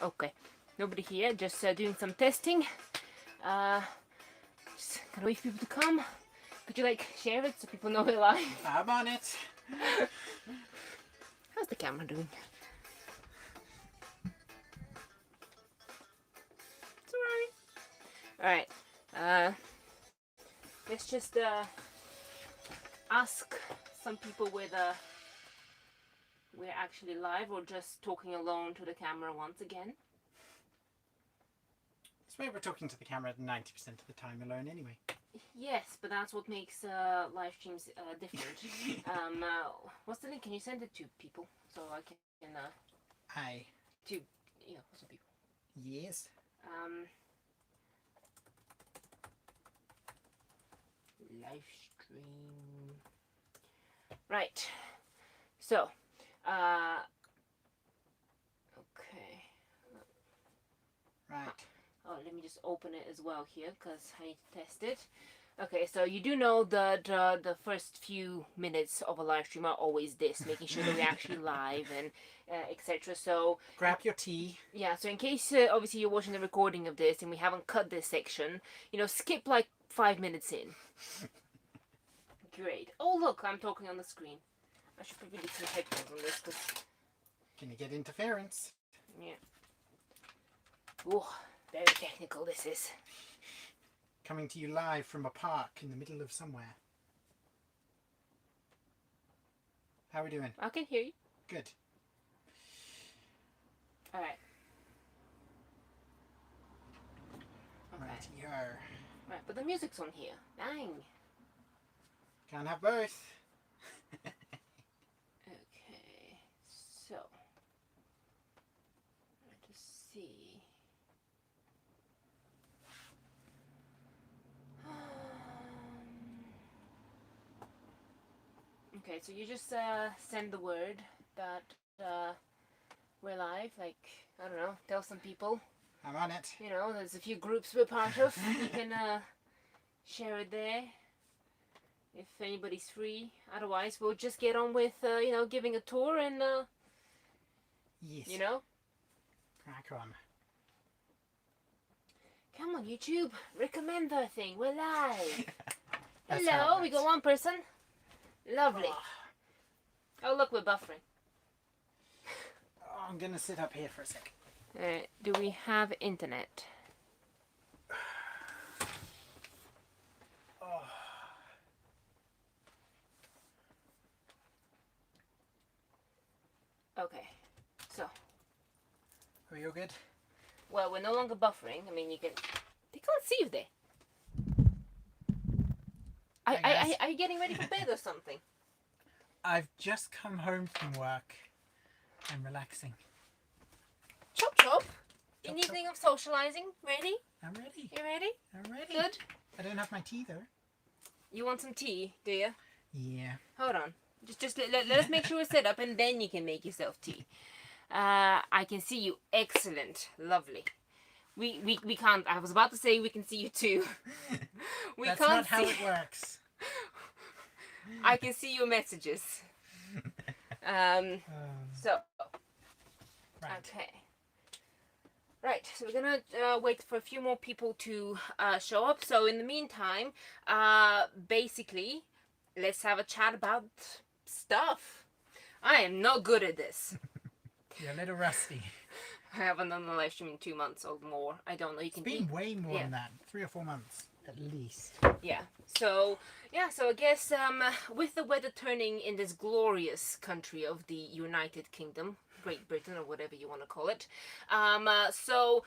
Okay. Nobody here, just doing some testing. Just gonna wait for people to come. Could you like share it so people know we're live? I'm on it. How's the camera doing? It's alright. Alright. Let's just ask some people whether we're actually live or just talking alone to the camera once again. This way we're talking to the camera 90% of the time alone anyway. Yes, but that's what makes live streams different. What's the link? Can you send it to people so I can Aye. to some people. Yes. Live stream. Right. So, okay. Right. Oh, let me just open it as well here because I need to test it. Okay, so you do know that the first few minutes of a live stream are always this, making sure that we're actually live and etc. So grab your tea. Yeah, so in case obviously you're watching the recording of this and we haven't cut this section, skip like 5 minutes in. Great. Oh look, I'm talking on the screen. I should probably get some headphones on this because... Can you get interference? Yeah. Oh, very technical this is. Coming to you live from a park in the middle of somewhere. How are we doing? I can hear you. Good. Alright. Okay. Right, Right, but the music's on here. Dang. Can't have both. Okay, so let's see. Okay, so you just send the word that we're live. Like, I don't know, tell some people. I'm on it. There's a few groups we're part of. You can share it there if anybody's free. Otherwise, we'll just get on with, giving a tour and, yes. Crack on. Come on, YouTube. Recommend the thing. We're live. That's Hello, we got one person. Lovely. Oh, look, we're buffering. Oh, I'm going to sit up here for a sec. Do we have internet? Oh. Okay, so. Are you all good? Well, we're no longer buffering. I mean, you can... They can't see you there. Are you getting ready for bed or something? I've just come home from work. I'm relaxing. Chop chop. In evening of socializing. Ready? I'm ready. You ready? I'm ready. Good. I don't have my tea though. You want some tea, do you? Yeah. Hold on. Just let us make sure we're set up and then you can make yourself tea. I can see you. Excellent. Lovely. We can't. I was about to say we can see you too. That's not how it works. I can see your messages. So. Right. Okay. Right. So we're gonna wait for a few more people to show up. So in the meantime, basically, let's have a chat about stuff. I am not good at this. You're a little rusty. I haven't done a live stream in 2 months or more. I don't know. It's been way more than that. 3 or 4 months at least. Yeah. So I guess with the weather turning in this glorious country of the United Kingdom, Great Britain or whatever you want to call it. So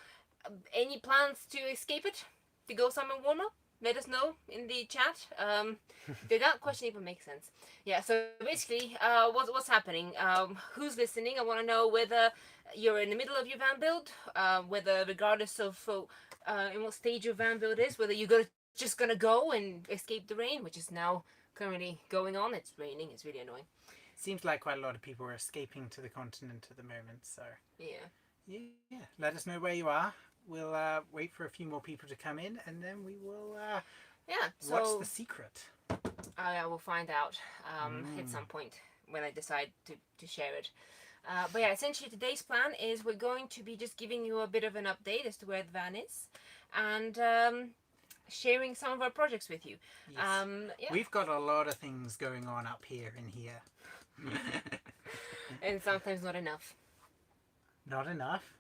any plans to escape it? To go somewhere warmer? Let us know in the chat. Did that question even make sense? Yeah, so basically, what's happening? Who's listening? I want to know whether you're in the middle of your van build, whether regardless of in what stage your van build is, whether you're just gonna go and escape the rain, which is now currently going on. It's raining. It's really annoying. Seems like quite a lot of people are escaping to the continent at the moment, so... Yeah. Let us know where you are. We'll wait for a few more people to come in, and then we will watch The Secret. I will find out at some point when I decide to share it. But yeah, essentially today's plan is we're going to be just giving you a bit of an update as to where the van is, and sharing some of our projects with you. Yes. Yeah. We've got a lot of things going on up here in here. And sometimes not enough. Not enough?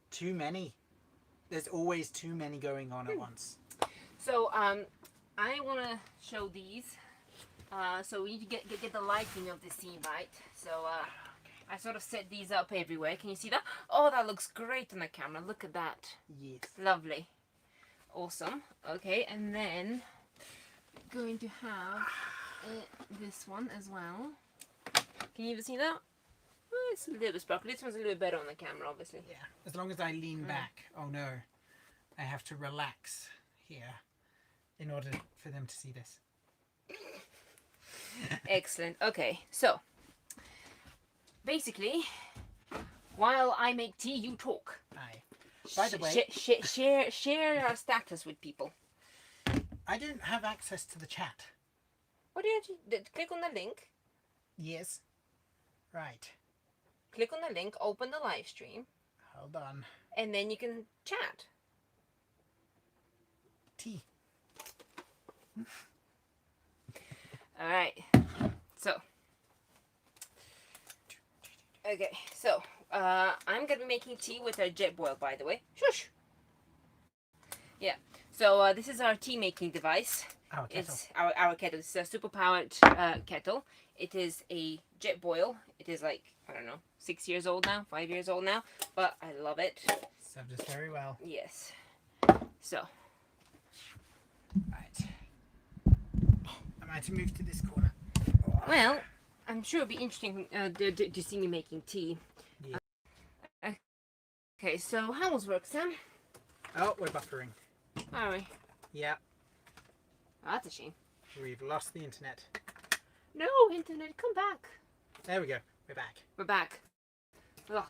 Too many. There's always too many going on at once. So I want to show these. So we need to get the lighting of the scene right. So I sort of set these up everywhere. Can you see that? Oh, that looks great on the camera. Look at that. Yes. Lovely. Awesome. Okay, and then going to have this one as well. Can you even see that? Oh, it's a little bit sparkly. This one's a little bit better on the camera, obviously. Yeah, as long as I lean back. Oh no, I have to relax here in order for them to see this. Excellent. Okay, so basically, while I make tea, you talk. Aye. By the way, share our status with people. I don't have access to the chat. What did you click on the link? Yes. Right. Click on the link, open the live stream. Hold on. And then you can chat. Tea. All right. So. Okay. So, I'm gonna be making tea with a jet boil, by the way. Shush. Yeah. So this is our tea making device. Our kettle. It's our kettle. It's a super powered kettle. It is a jet boil. It is like, I don't know, 6 years old now, 5 years old now, but I love it. Served us very well. Yes. So. Right. Am I to move to this corner? Well, I'm sure it'll be interesting to see me making tea. Yeah. Okay, so how was work, Sam? Oh, we're buffering. Are we? Yeah. Oh, that's a shame. We've lost the internet. No, internet, come back. There we go. We're back. We're back. Ugh.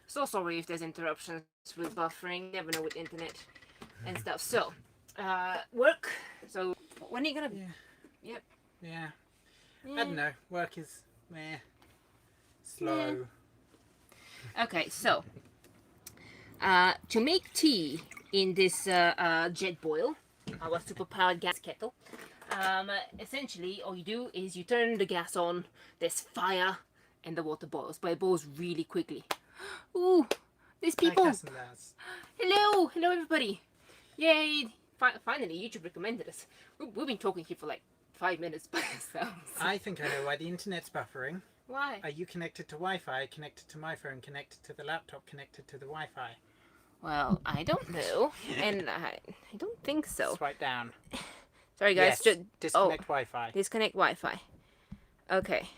So sorry if there's interruptions with buffering. Never know with internet and stuff. So, work. So, when are you gonna? Yeah. Yep. Yeah. I don't know. Work is slow. Yeah. Okay, so to make tea in this jet boil, our super powered gas kettle, essentially all you do is you turn the gas on. There's fire, and the water boils, but it boils really quickly. Ooh, there's people. Hello, hello everybody. Yay! Finally, YouTube recommended us. We've been talking here for like 5 minutes by ourselves. I think I know why the internet's buffering. Why? Are you connected to Wi-Fi, connected to my phone, connected to the laptop, connected to the Wi-Fi? Well, I don't know, and I don't think so. Swipe down. Sorry guys, yes, disconnect Wi-Fi. Disconnect Wi-Fi. Okay.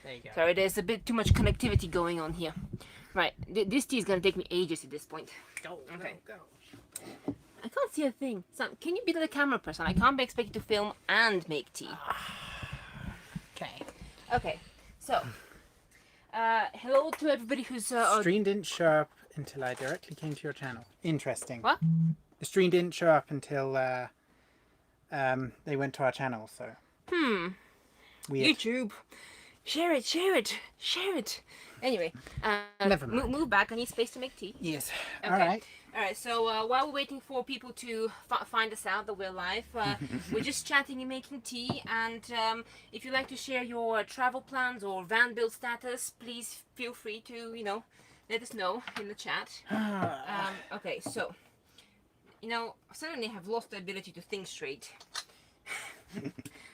There you go. Sorry, there's a bit too much connectivity going on here. Right, this tea is gonna take me ages at this point. Go, okay. Go. I can't see a thing. Sam, can you be the camera person? I can't be expected to film and make tea. Okay. Okay, so hello to everybody who's stream didn't show up until I directly came to your channel. Interesting. What? The stream didn't show up until they went to our channel. So. Weird. YouTube. Share it. Anyway, never mind. Move back. I need space to make tea. Yes. Okay. All right. So while we're waiting for people to find us out that we're live, we're just chatting and making tea. And if you'd like to share your travel plans or van build status, please feel free to let us know in the chat. Okay. So I suddenly have lost the ability to think straight.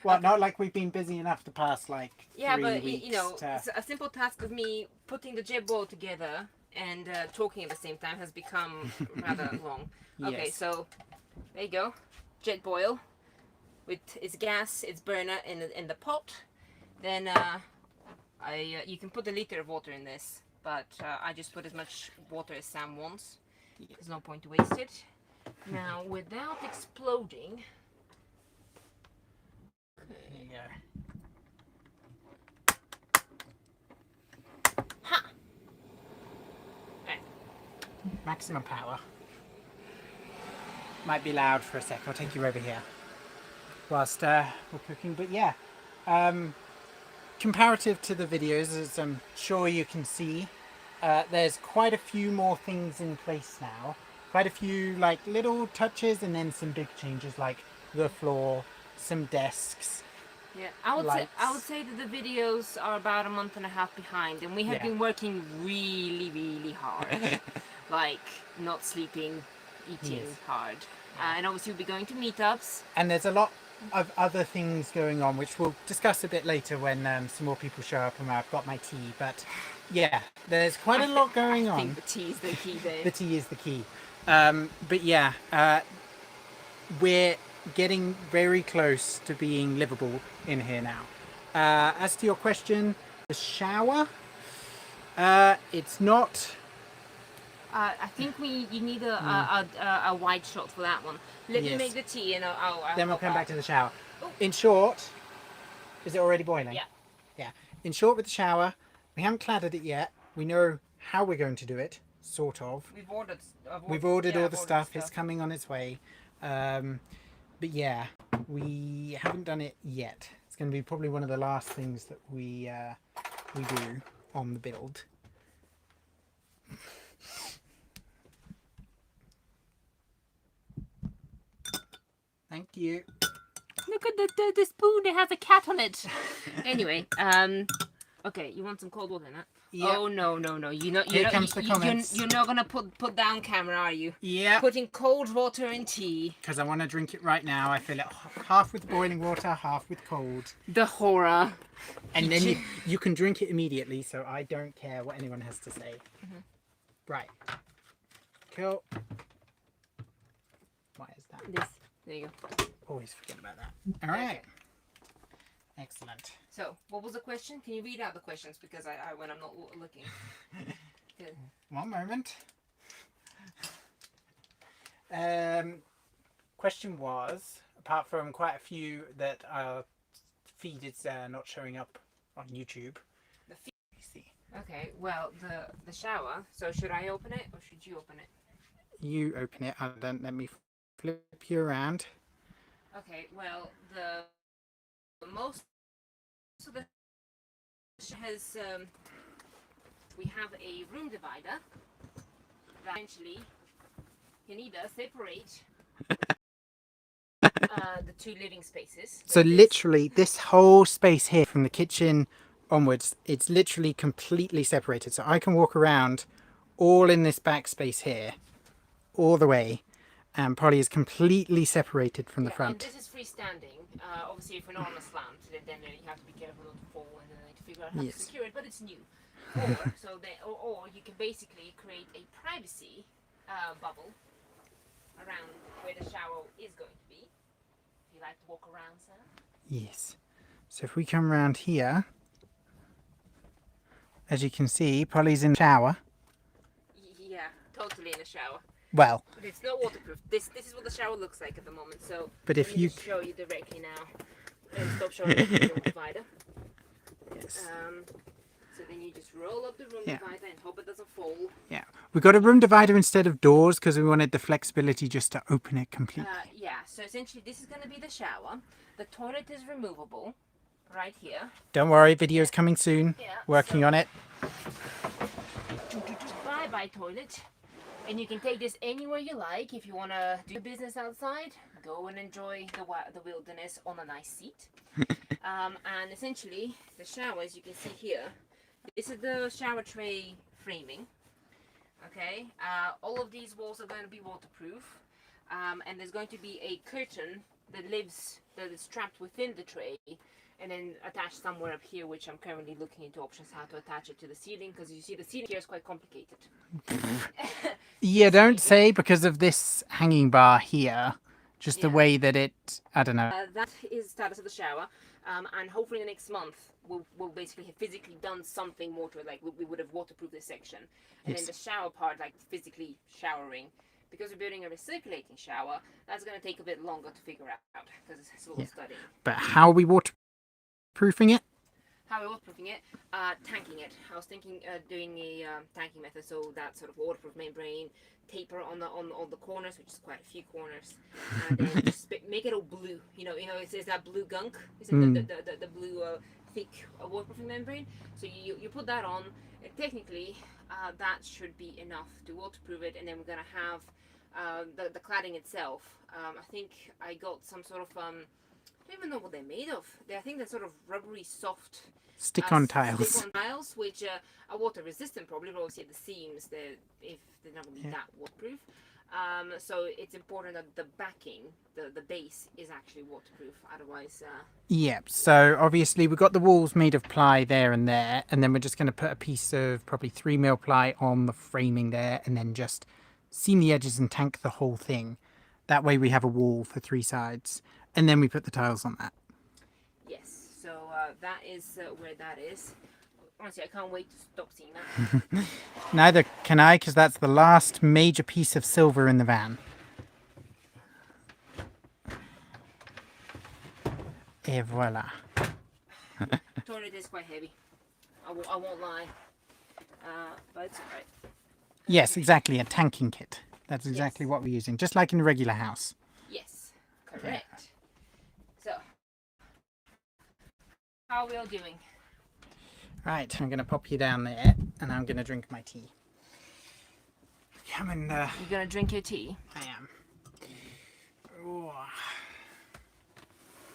Well, not like we've been busy enough to pass like 3 weeks. It's a simple task of me putting the jet boil together and talking at the same time has become rather long. Okay, yes. So there you go, jet boil with its gas, its burner in the pot. Then you can put a liter of water in this, but I just put as much water as Sam wants. There's no point to waste it. Now, without exploding. There you go. Ha! Right. Maximum power. Might be loud for a sec. I'll take you over here whilst we're cooking. But yeah, comparative to the videos, as I'm sure you can see, there's quite a few more things in place now. Quite a few like little touches and then some big changes like the floor, some desks. Yeah, I would say that the videos are about a month and a half behind, and we have been working really hard, like not sleeping, eating hard, and obviously we'll be going to meetups. And there's a lot of other things going on, which we'll discuss a bit later when some more people show up and I've got my tea. But yeah, there's quite a lot going on. I think the tea is the key there. The tea is the key. But yeah, we're getting very close to being livable in here now. As to your question, the shower, it's not. I think you need a wide shot for that one. Let me make the tea and I'll then we'll come back to the shower. In short, is it already boiling? Yeah. Yeah. In short, with the shower, we haven't cladded it yet. We know how we're going to do it, sort of. We've ordered all the stuff. It's coming on its way. But yeah, we haven't done it yet. It's going to be probably one of the last things that we do on the build. Thank you. Look at the spoon. It has a cat on it. Anyway, okay. You want some cold water in that? Yep. Oh no! You're not gonna put down camera, are you? Yeah. Putting cold water in tea. Because I want to drink it right now. I fill it half with boiling water, half with cold. The horror. And then you can drink it immediately, so I don't care what anyone has to say. Right. Cool. What is that? This. There you go. Always forget about that. All right. Okay. Excellent. So, what was the question? Can you read out the questions? Because I when I'm not looking. Good. One moment. Question was, apart from quite a few that our feed is not showing up on YouTube. The feed. Okay. Well, the shower. So should I open it or should you open it? You open it. Don't let me flip you around. Okay. Well, the most of the has we have a room divider that eventually can either separate the two living spaces. So literally this whole space here from the kitchen onwards, it's literally completely separated. So I can walk around all in this back space here, all the way. And Polly is completely separated from the front. And this is freestanding. Obviously, if we're not on a slant, then you have to be careful not to fall and then to figure out how to secure it. But it's new. Or you can basically create a privacy bubble around where the shower is going to be. If you like to walk around, Sam. Yes. So if we come around here, as you can see, Polly's in the shower. Yeah, totally in the shower. Well, but it's not waterproof. This is what the shower looks like at the moment. So, but if you show you directly now, and stop showing the room divider. Yes. So then you just roll up the room divider and hope it doesn't fall. Yeah, we got a room divider instead of doors because we wanted the flexibility just to open it completely. Yeah. So essentially, this is going to be the shower. The toilet is removable, right here. Don't worry, video's coming soon. Yeah. Working on it. Bye toilet. And you can take this anywhere you like. If you want to do business outside, go and enjoy the wilderness on a nice seat. And essentially, the shower, as you can see here, this is the shower tray framing. Okay, all of these walls are going to be waterproof. And there's going to be a curtain that is trapped within the tray and then attached somewhere up here, which I'm currently looking into options how to attach it to the ceiling, because you see the ceiling here is quite complicated. Yeah, don't say because of this hanging bar here, just the way that it, I don't know. That is the status of the shower, and hopefully in the next month we'll basically have physically done something more to it, like we would have waterproofed this section, and then the shower part, like physically showering. Because we're building a recirculating shower, that's going to take a bit longer to figure out, because it's a little studying. But how are we waterproofing it? How are we waterproofing it? Tanking it. I was thinking doing a tanking method, so that sort of waterproof membrane, taper on the corners, which is quite a few corners, and then just make it all blue. You know, it's that blue gunk. Is it the blue thick waterproofing membrane? So you put that on. And technically, that should be enough to waterproof it. And then we're gonna have the cladding itself. I think I got some sort of I don't even know what they're made of. I think they're sort of rubbery, soft stick-on tiles. Stick-on tiles, which are water resistant probably, but obviously at the seams, if they're not going to be that waterproof. So it's important that the backing, the base, is actually waterproof. Otherwise, Yep. So obviously we've got the walls made of ply there, and then we're just going to put a piece of probably 3mm ply on the framing there, and then just seam the edges and tank the whole thing. That way we have a wall for 3 sides, and then we put the tiles on that. Yes. So that is where that is. Honestly, I can't wait to stop seeing that. Neither can I, because that's the last major piece of silver in the van. Et voila. Toilet is quite heavy. I won't lie. But it's alright. Yes, exactly, a tanking kit. That's exactly what we're using, just like in a regular house. Yes, correct. So, how are we all doing? Right, I'm going to pop you down there, and I'm going to drink my tea. Come and... You're going to drink your tea? I am. Oh.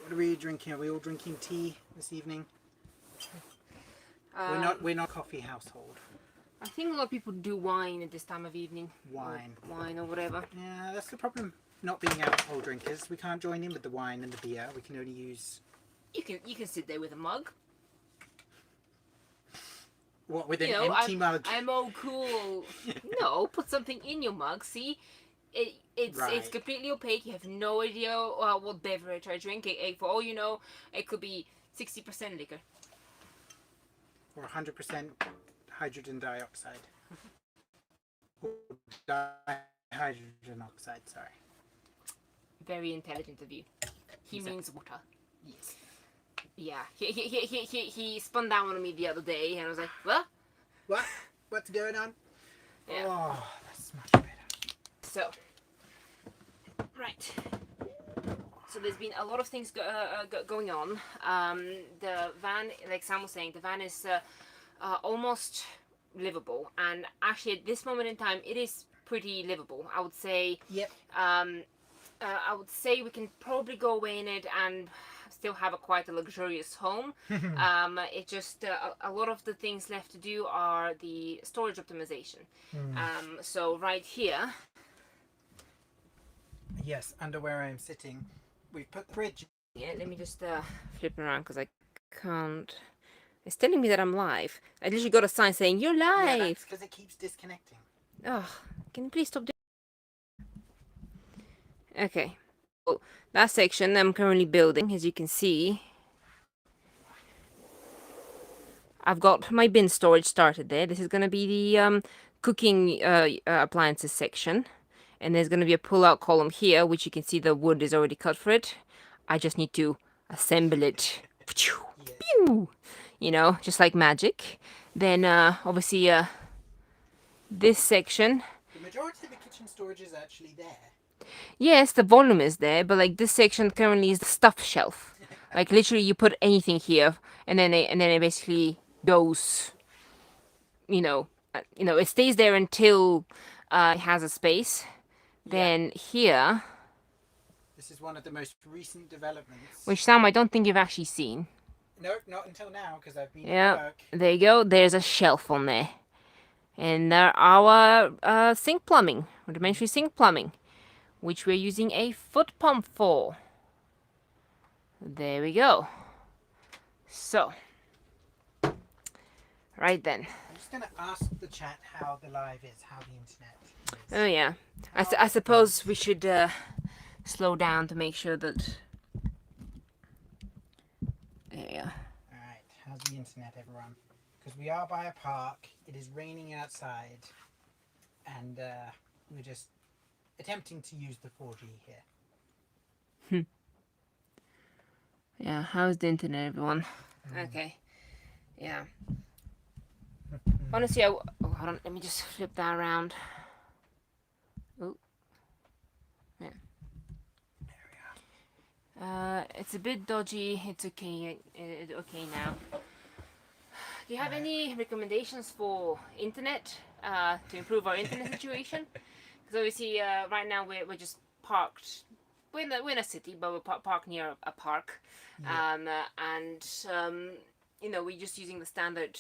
What are we drinking? Are we all drinking tea this evening? We're not a coffee household. I think a lot of people do wine at this time of evening. Wine or whatever. Yeah, that's the problem. Not being alcohol drinkers, we can't join in with the wine and the beer. We can only use... You can sit there with a mug. What, with an empty mug? I'm all cool. No, put something in your mug. See, it's completely opaque. You have no idea what beverage I drink. For all you know, it could be 60% liquor. Or 100% hydrogen dioxide. Hydrogen oxide, sorry. Very intelligent of you. He means water. Yes. Yeah, he spun down on me the other day, and I was like, "What? What? What's going on?" Yeah. Oh, that's much better. So, right. So there's been a lot of things going on. The van, like Sam was saying, the van is almost livable, and actually at this moment in time, it is pretty livable. I would say. Yep. I would say we can probably go away in it and still have quite a luxurious home. It just a lot of the things left to do are the storage optimization. So right here. Yes, under where I'm sitting, we've put the fridge. Yeah, let me just flip around because I can't. It's telling me that I'm live. I literally got a sign saying you're live. Yeah, that's because it keeps disconnecting. Oh, can you please stop doing? Okay. So that section I'm currently building, as you can see. I've got my bin storage started there. This is going to be the cooking appliances section. And there's going to be a pull-out column here, which you can see the wood is already cut for it. I just need to assemble it. Pew! You know, just like magic. Then, obviously, this section. The majority of the kitchen storage is actually there. Yes, the volume is there, but like this section currently is the stuff shelf. Like literally, you put anything here, and then it basically goes. It stays there until it has a space. Then here. This is one of the most recent developments. Which, Sam, I don't think you've actually seen. Nope, not until now, because I've been at work. There you go. There's a shelf on there. And there our sink plumbing, rudimentary sink plumbing, which we're using a foot pump for. There we go. So, right then. I'm just going to ask the chat how the live is, how the internet is. Oh yeah. I suppose we should slow down to make sure that... There you go. Alright, how's the internet, everyone? Because we are by a park, it is raining outside, and we're just attempting to use the 4G here. Yeah, how's the internet, everyone? Okay. Yeah. Honestly, hold on, let me just flip that around. Oh. Yeah. There we are. It's a bit dodgy. It's okay. It's okay now. Do you have any recommendations for internet to improve our internet situation? Because obviously right now we're just parked. We're in a city, but we're parked near a park, and we're just using the standard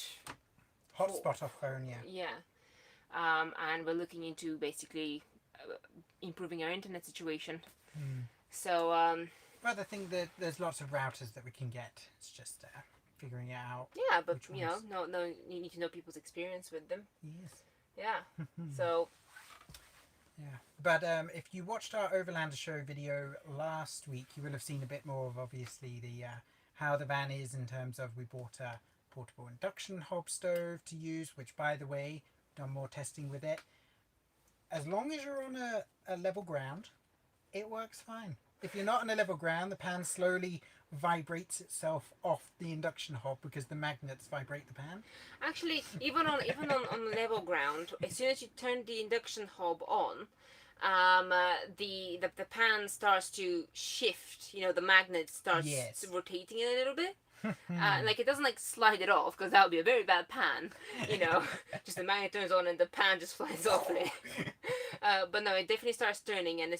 hotspot off phone. And we're looking into basically improving our internet situation. So well, I think that there's lots of routers that we can get. It's just figuring it out. Yeah, but no, you need to know people's experience with them. Yes. Yeah. So. Yeah, but if you watched our Overlander show video last week, you will have seen a bit more of obviously the how the van is in terms of we bought a portable induction hob stove to use, which by the way, done more testing with it. As long as you're on a level ground, it works fine. If you're not on a level ground, the pan slowly vibrates itself off the induction hob because the magnets vibrate the pan. Actually, even on level ground, as soon as you turn the induction hob on, the pan starts to shift. The magnet starts rotating it a little bit. Like it doesn't like slide it off because that would be a very bad pan. Just the magnet turns on and the pan just flies off it. But no, it definitely starts turning, and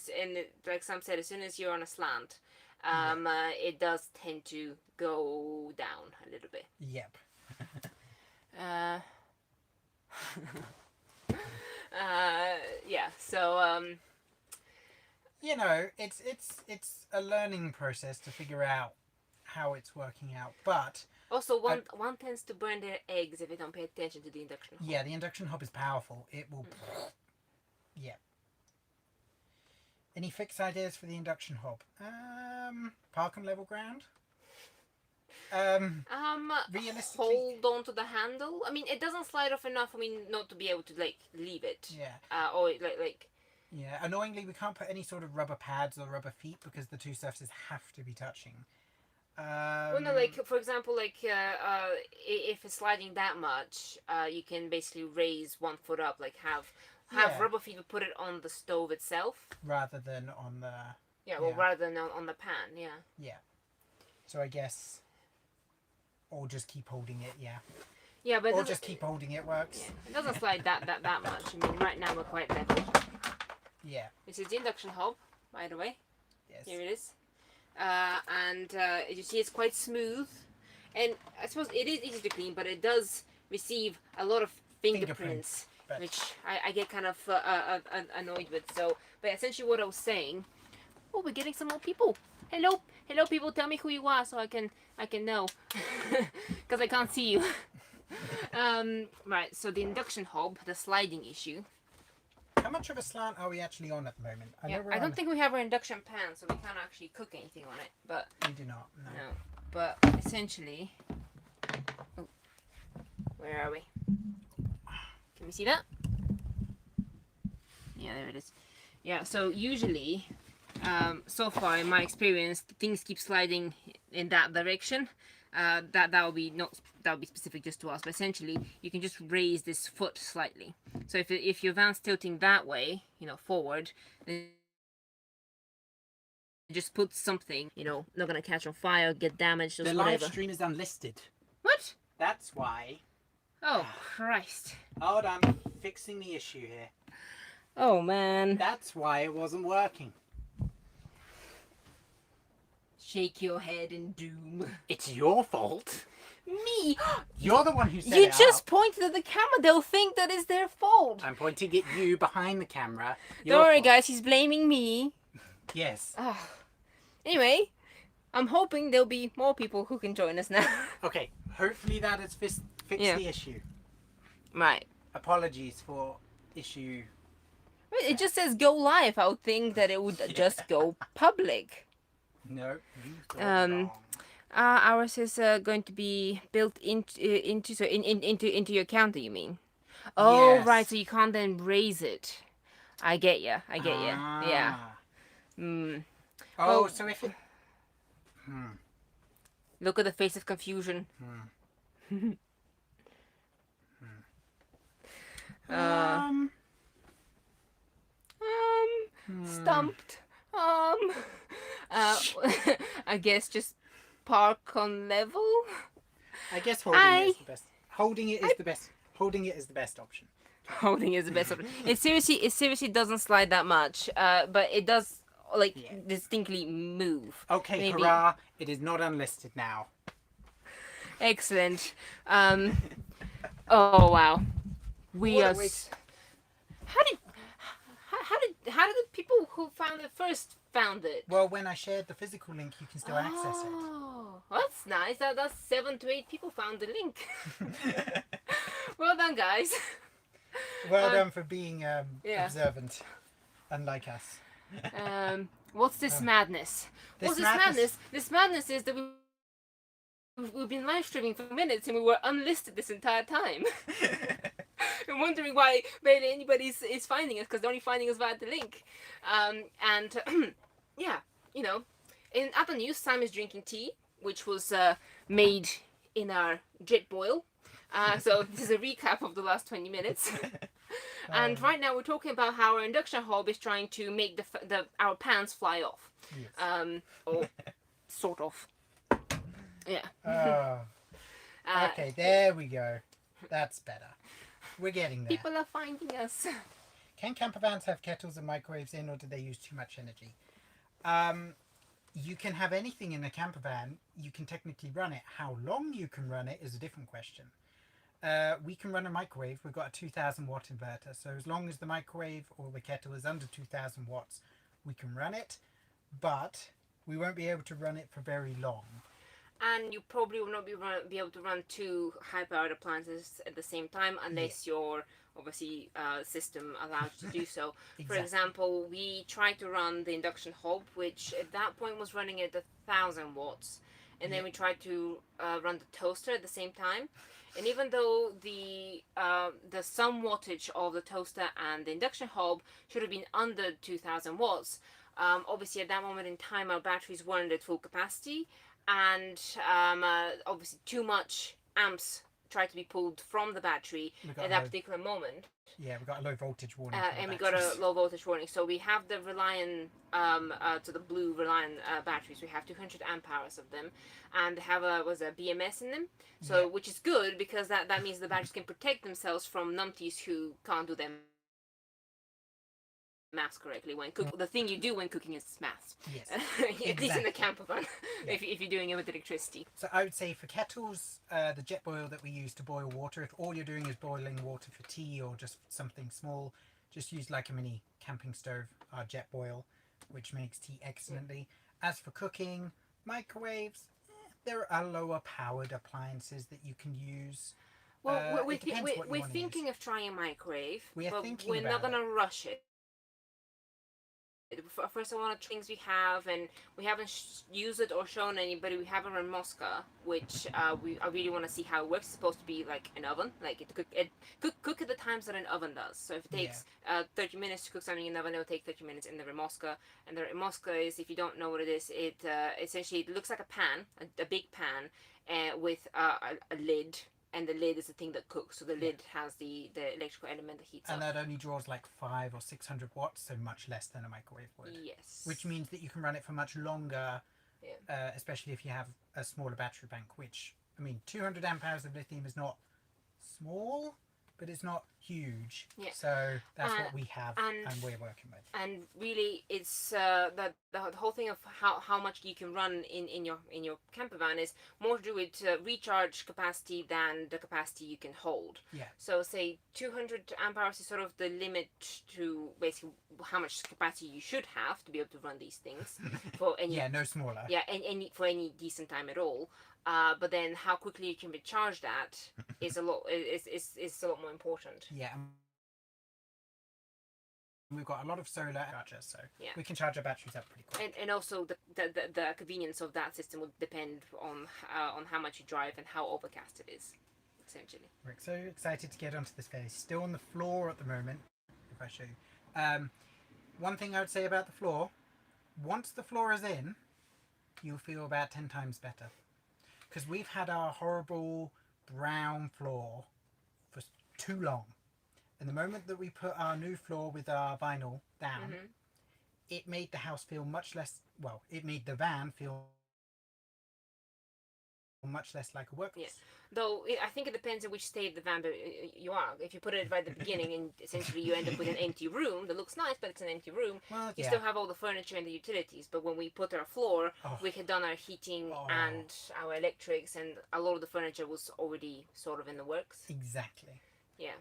like Sam said, as soon as you're on a slant, it does tend to go down a little bit. Yep. Yeah. So it's a learning process to figure out how it's working out, but also one tends to burn their eggs if they don't pay attention to the induction hob. Yeah, the induction hob is powerful. It will. Yeah. Any fix ideas for the induction hob? Park on level ground. Realistically, hold on to the handle. I mean, it doesn't slide off enough. I mean, not to be able to like leave it. Yeah. Or like. Yeah. Annoyingly, we can't put any sort of rubber pads or rubber feet because the two surfaces have to be touching. Well, no, like for example, like if it's sliding that much, you can basically raise one foot up, like have rubber feet, but put it on the stove itself rather than on the. Rather than on the pan. Yeah. Yeah. So I guess. Or just keep holding it, Yeah, but or just keep holding it works. Yeah, it doesn't slide that much. I mean, right now we're quite level. Yeah. This is the induction hob, by the way. Yes. Here it is. And as you see, it's quite smooth. And I suppose it is easy to clean, but it does receive a lot of fingerprints. Which I get kind of annoyed with. So, but essentially what I was saying, we're getting some more people. Hello people, tell me who you are so I can know. Because I can't see you. Right, so the induction hob, the sliding issue. How much of a slant are we actually on at the moment? I don't think we have our induction pan, so we can't actually cook anything on it. But we do not, no. But essentially... Oh, where are we? Can we see that? Yeah, there it is. Yeah, so usually, so far in my experience, things keep sliding in that direction. That will be specific just to us, but essentially you can just raise this foot slightly. So if your van's tilting that way, forward, then just put something, not gonna catch on fire, get damaged, or whatever. The live stream is unlisted. What? That's why. Oh, Christ. Hold on, fixing the issue here. Oh, man. That's why it wasn't working. Shake your head in doom. It's your fault. Me? You're the one who set You it just up. pointed at the camera. They'll think that it's their fault. I'm pointing at you behind the camera. Don't worry, guys. He's blaming me. Yes. Anyway, I'm hoping there'll be more people who can join us now. Okay. Hopefully that has fixed the issue. Right. Apologies for issue. It just says go live. I would think that it would just go public. No, you thought wrong. Ours is going to be built into your counter. You mean? Oh, yes. right. So you can't then raise it. I get ya. Yeah. Oh, so if it. Look at the face of confusion. Stumped. I guess just park on level. I guess holding is the best. Holding it is the best. Holding it is the best option. Holding is the best option. It seriously doesn't slide that much, but it does like distinctly move. Okay, Maybe. hurrah! It is not unlisted now. Excellent. Oh wow, we are. How did the people who found it first found it? Well, when I shared the physical link, you can still access it. Oh, that's nice. That's 7 to 8 people found the link. Well done, guys. Well done for being observant, unlike us. What's this madness? What's this madness? This madness is that we've been live streaming for minutes and we were unlisted this entire time. I'm wondering why barely anybody is finding us, because they're only finding us via the link. Yeah, you know, in other news, Sam is drinking tea, which was made in our jet boil. So this is a recap of the last 20 minutes. And right now we're talking about how our induction hob is trying to make our pans fly off. Yes. Or sort of. Yeah. Okay, there we go. That's better. We're getting there. People are finding us. Can camper vans have kettles and microwaves in, or do they use too much energy? You can have anything in a camper van. You can technically run it. How long you can run it is a different question. We can run a microwave. We've got a 2,000 watt inverter. So as long as the microwave or the kettle is under 2,000 watts, we can run it. But we won't be able to run it for very long. And you probably will not be able to run 2 high-powered appliances at the same time unless your obviously system allows you to do so. Exactly. For example, we tried to run the induction hob, which at that point was running at 1,000 watts, and then we tried to run the toaster at the same time. And even though the sum wattage of the toaster and the induction hob should have been under 2,000 watts, obviously at that moment in time our batteries weren't at full capacity. And obviously too much amps tried to be pulled from the battery at that particular moment. Yeah, we got a low voltage warning. And we got a low voltage warning. So we have the Reliant, to the blue Reliant batteries. We have 200 amp hours of them, and they have a BMS in them. So which is good, because that means the batteries can protect themselves from numpties who can't do them maths correctly when the thing you do when cooking is maths. Yes. At least in the camper van, if you're doing it with electricity. So I would say for kettles, the jet boil that we use to boil water, if all you're doing is boiling water for tea or just something small, just use like a mini camping stove, our jet boil, which makes tea excellently. As for cooking, microwaves, there are lower powered appliances that you can use. Well, we're thinking of trying a microwave, but we're not going to rush it. First, I want to things we have, and we haven't used it or shown anybody. We have a Mosca, which I really want to see how it works. It's supposed to be like an oven, like cook at the times that an oven does. So if it takes 30 minutes to cook something in the oven, it will take 30 minutes in the Mosca. And the Mosca is, if you don't know what it is, it essentially it looks like a pan, a big pan, with a lid. And the lid is the thing that cooks. So the lid has the electrical element that heats up. And that only draws like 500 or 600 watts, so much less than a microwave would. Yes. Which means that you can run it for much longer, especially if you have a smaller battery bank, which, I mean, 200 amp hours of lithium is not small, but it's not huge. Yeah. So that's what we have and we're working with. And really, it's the whole thing of how much you can run in your camper van is more to do with recharge capacity than the capacity you can hold. Yeah. So say 200 amp hours is sort of the limit to basically how much capacity you should have to be able to run these things for any. No smaller. Yeah, and for any decent time at all. But then how quickly you can recharge that is a lot more important. Yeah. We've got a lot of solar chargers, so we can charge our batteries up pretty quick. And also the convenience of that system will depend on how much you drive and how overcast it is, essentially. We're so excited to get onto this phase. Still on the floor at the moment, if I show you. One thing I would say about the floor, once the floor is in, you'll feel about 10 times better. Because we've had our horrible brown floor for too long. And the moment that we put our new floor with our vinyl down, it made the house feel much less, well, it made the van feel much less like a workhorse. Yeah. Though I think it depends on which state of the van you are. If you put it right at the beginning and essentially you end up with an empty room that looks nice, but it's an empty room, well, you still have all the furniture and the utilities. But when we put our floor, we had done our heating and our electrics, and a lot of the furniture was already sort of in the works. Exactly. Yeah.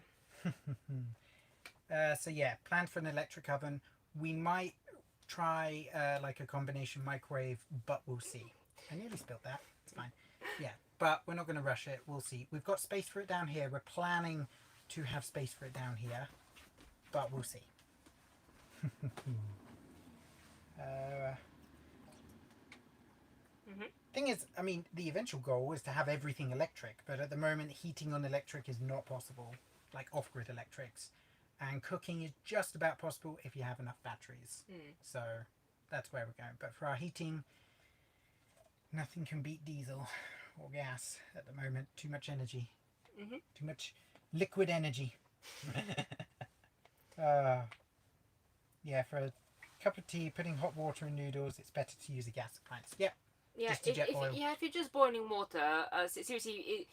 So yeah, plan for an electric oven. We might try like a combination microwave, but we'll see. I nearly spilled that. It's fine. Yeah, but we're not going to rush it. We'll see. We've got space for it down here. We're planning to have space for it down here, but we'll see. Thing is, I mean, the eventual goal is to have everything electric, but at the moment, heating on electric is not possible, like off-grid electrics. And cooking is just about possible if you have enough batteries. So that's where we're going. But for our heating, nothing can beat diesel or gas at the moment. Too much energy. Too much liquid energy. Yeah, for a cup of tea, putting hot water in noodles, it's better to use a gas appliance. Yep. Yeah, if you're just boiling water, seriously,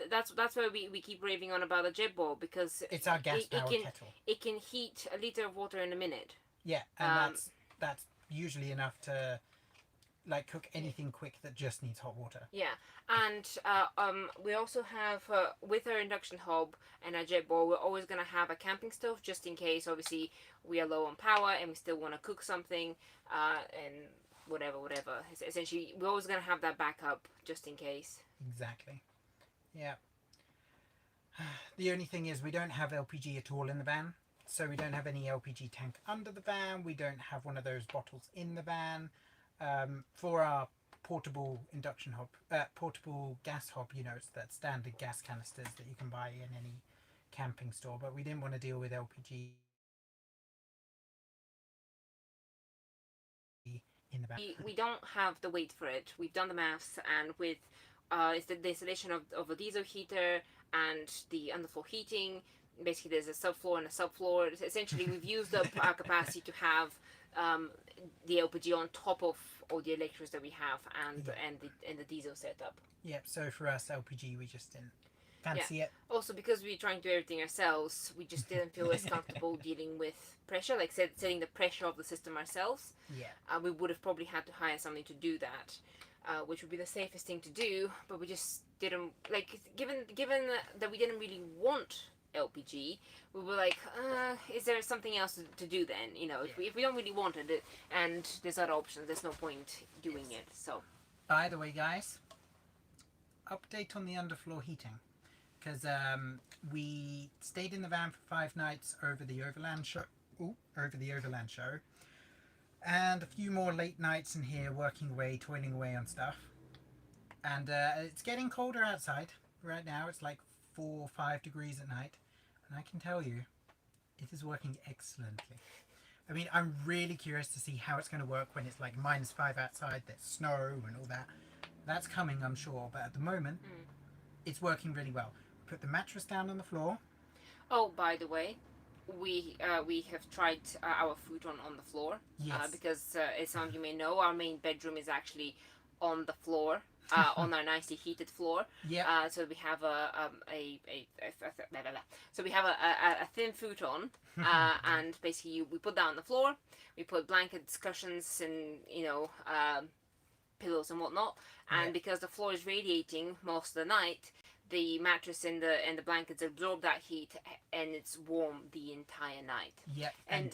that's why we keep raving on about the jet boil, because it's our gas-powered kettle. It can heat a liter of water in a minute. Yeah, and that's usually enough to like cook anything quick that just needs hot water. Yeah, and we also have with our induction hob and our jet boil, we're always gonna have a camping stove just in case. Obviously, we are low on power and we still want to cook something, and whatever. Essentially, we're always gonna have that backup just in case. Exactly. Yeah. The only thing is we don't have LPG at all in the van, so we don't have any LPG tank under the van. We don't have one of those bottles in the van. For our portable induction hob, portable gas hob, you know, it's that standard gas canisters that you can buy in any camping store, but we didn't want to deal with LPG in the van. We don't have the weight for it. We've done the maths, and with it's the installation of a diesel heater and the underfloor heating. Basically, there's a subfloor and a subfloor. Essentially, we've used up our capacity to have the LPG on top of all the electrics that we have, and the diesel setup. Yep. So for us, LPG, we just didn't fancy it. Also, because we're trying to do everything ourselves, we just didn't feel as comfortable dealing with pressure, like setting the pressure of the system ourselves. Yeah. We would have probably had to hire something to do that, which would be the safest thing to do. But we just didn't like, given that we didn't really want LPG, we were like, is there something else to do then? You know, if we don't really want it, and there's other options, there's no point doing it. So, by the way, guys, update on the underfloor heating, because we stayed in the van for 5 nights over the overland show. And a few more late nights in here working away, toiling away on stuff. And it's getting colder outside right now. It's like 4 or 5 degrees at night, and I can tell you it is working excellently. I mean, I'm really curious to see how it's going to work when it's like -5 outside, there's snow and all that. That's coming, I'm sure, but at the moment it's working really well. Put the mattress down on the floor. Oh, by the way, we have tried our futon on the floor. Yes. Because as some of you may know, our main bedroom is actually on the floor. On our nicely heated floor. Yeah. So we have a thin futon, and basically we put that on the floor. We put blankets, cushions, and pillows and whatnot. And because the floor is radiating most of the night, the mattress and the blankets absorb that heat, and it's warm the entire night. Yeah. And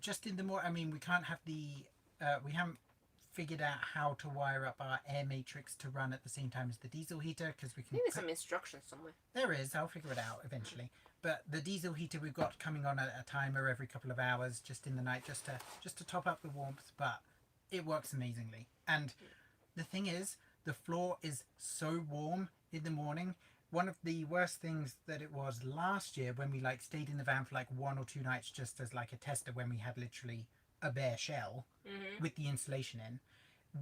just in the morning. I mean, we can't have we haven't figured out how to wire up our air matrix to run at the same time as the diesel heater, because we can. Maybe there's some instructions somewhere. There is. I'll figure it out eventually. But the diesel heater we've got coming on at a timer every couple of hours, just in the night, just to top up the warmth. But it works amazingly. And the thing is, the floor is so warm in the morning. One of the worst things that it was last year, when we like stayed in the van for like 1 or 2 nights just as like a tester, when we had literally a bare shell with the insulation in,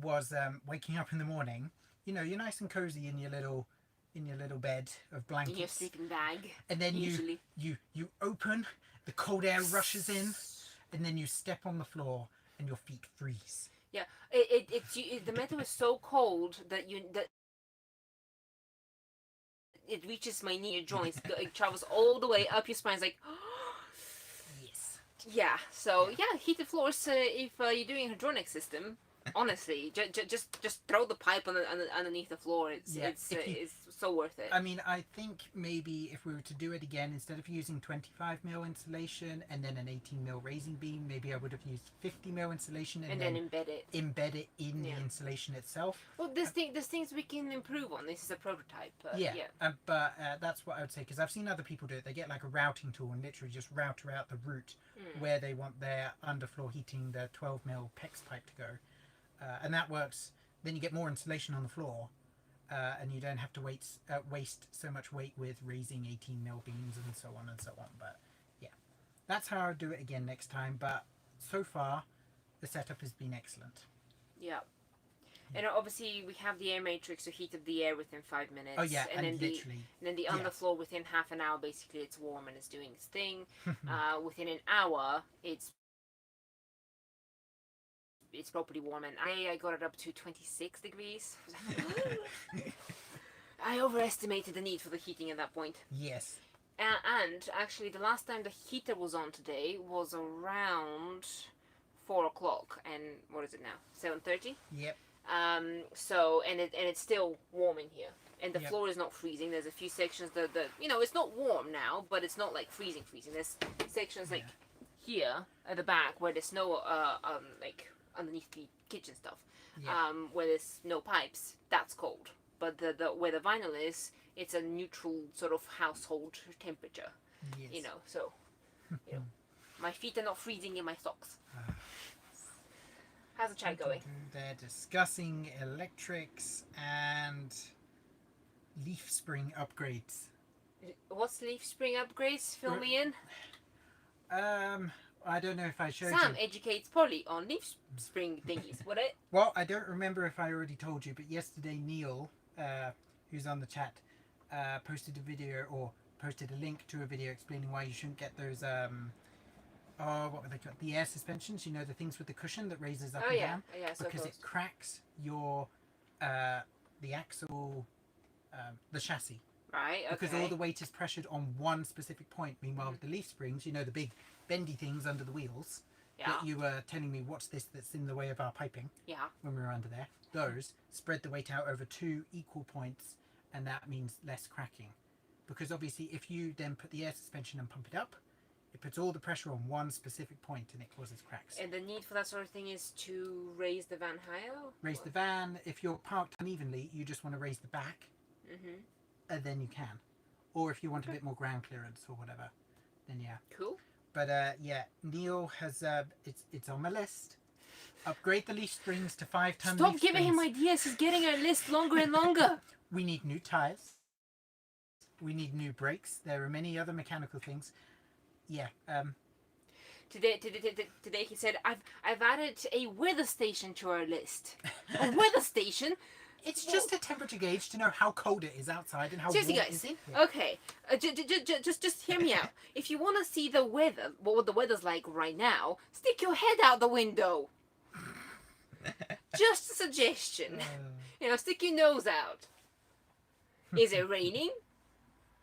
was waking up in the morning. You know, you're nice and cozy in your little bed of blankets, in your sleeping bag, and then you open, the cold air rushes in, and then you step on the floor and your feet freeze. Yeah, the metal is so cold that it reaches my knee joints. It travels all the way up your spine. It's like, Yes. yeah. So yeah, heated floors. If you're doing a hydronic system, honestly, just throw the pipe underneath the floor. It's so worth it. I mean, I think maybe if we were to do it again, instead of using 25mm insulation and then an 18mm raising beam, maybe I would have used 50mm insulation and then embed it in the insulation itself. Well, there's things we can improve on. This is a prototype. But that's what I would say, because I've seen other people do it. They get like a routing tool and literally just router out the route where they want their underfloor heating, the 12mm PEX pipe to go. And that works. Then you get more insulation on the floor. And you don't have to waste so much weight with raising 18mm beams and so on and so on. But yeah, that's how I'll do it again next time. But so far, the setup has been excellent. Yeah. And obviously we have the air matrix to heat up the air within 5 minutes. Oh yeah, and then the underfloor within half an hour, basically it's warm and it's doing its thing. Within an hour, it's properly warm, and I got it up to 26 degrees. I overestimated the need for the heating at that point. Yes. And actually, the last time the heater was on today was around 4 o'clock, and what is it now? 7:30. Yep. So it's still warm in here, and the floor is not freezing. There's a few sections that it's not warm now, but it's not like freezing. There's sections like here at the back where there's no like underneath the kitchen stuff, where there's no pipes. That's cold. But the where the vinyl is, it's a neutral sort of household temperature. Yes. So my feet are not freezing in my socks. How's the chat going? They're discussing electrics and leaf spring upgrades. What's leaf spring upgrades? Fill me in. I don't know if I showed you. Sam educates Polly on leaf spring thingies. What it? Well, I don't remember if I already told you, but yesterday Neil, who's on the chat, posted a link to a video explaining why you shouldn't get those what were they called? The air suspensions, the things with the cushion that raises up and down. Because it cracks your the axle, the chassis. Right, okay. Because all the weight is pressured on one specific point. Meanwhile, with the leaf springs, the big bendy things under the wheels that you were telling me, what's this that's in the way of our piping? Yeah. When we were under there. Those spread the weight out over 2 equal points, and that means less cracking. Because obviously, if you then put the air suspension and pump it up, it puts all the pressure on one specific point and it causes cracks. And the need for that sort of thing is to raise the van higher? Raise the van. If you're parked unevenly, you just want to raise the back. And then you can. Or if you want a bit more ground clearance or whatever, then yeah. Cool. But Neil has, it's on my list. Upgrade the leaf springs to 5-ton Stop giving him ideas. He's getting our list longer and longer. We need new tyres. We need new brakes. There are many other mechanical things. Yeah. Today he said, I've added a weather station to our list. A weather station? It's just a temperature gauge to know how cold it is outside and how seriously, warm guys, it is in okay. here. Just hear me out. If you want to see the weather, what the weather's like right now, stick your head out the window. Just a suggestion. Stick your nose out. Is it raining?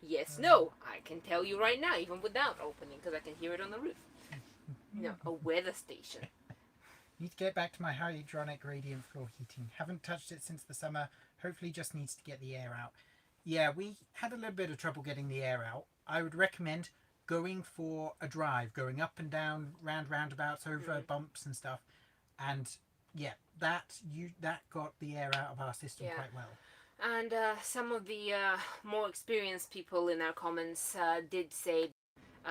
Yes, no. I can tell you right now, even without opening, because I can hear it on the roof. A weather station. Need to get back to my hydronic radiant floor heating. Haven't touched it since the summer. Hopefully just needs to get the air out. Yeah, we had a little bit of trouble getting the air out. I would recommend going for a drive, going up and down, roundabouts, over bumps and stuff. And yeah, that got the air out of our system quite well. And some of the more experienced people in our comments did say,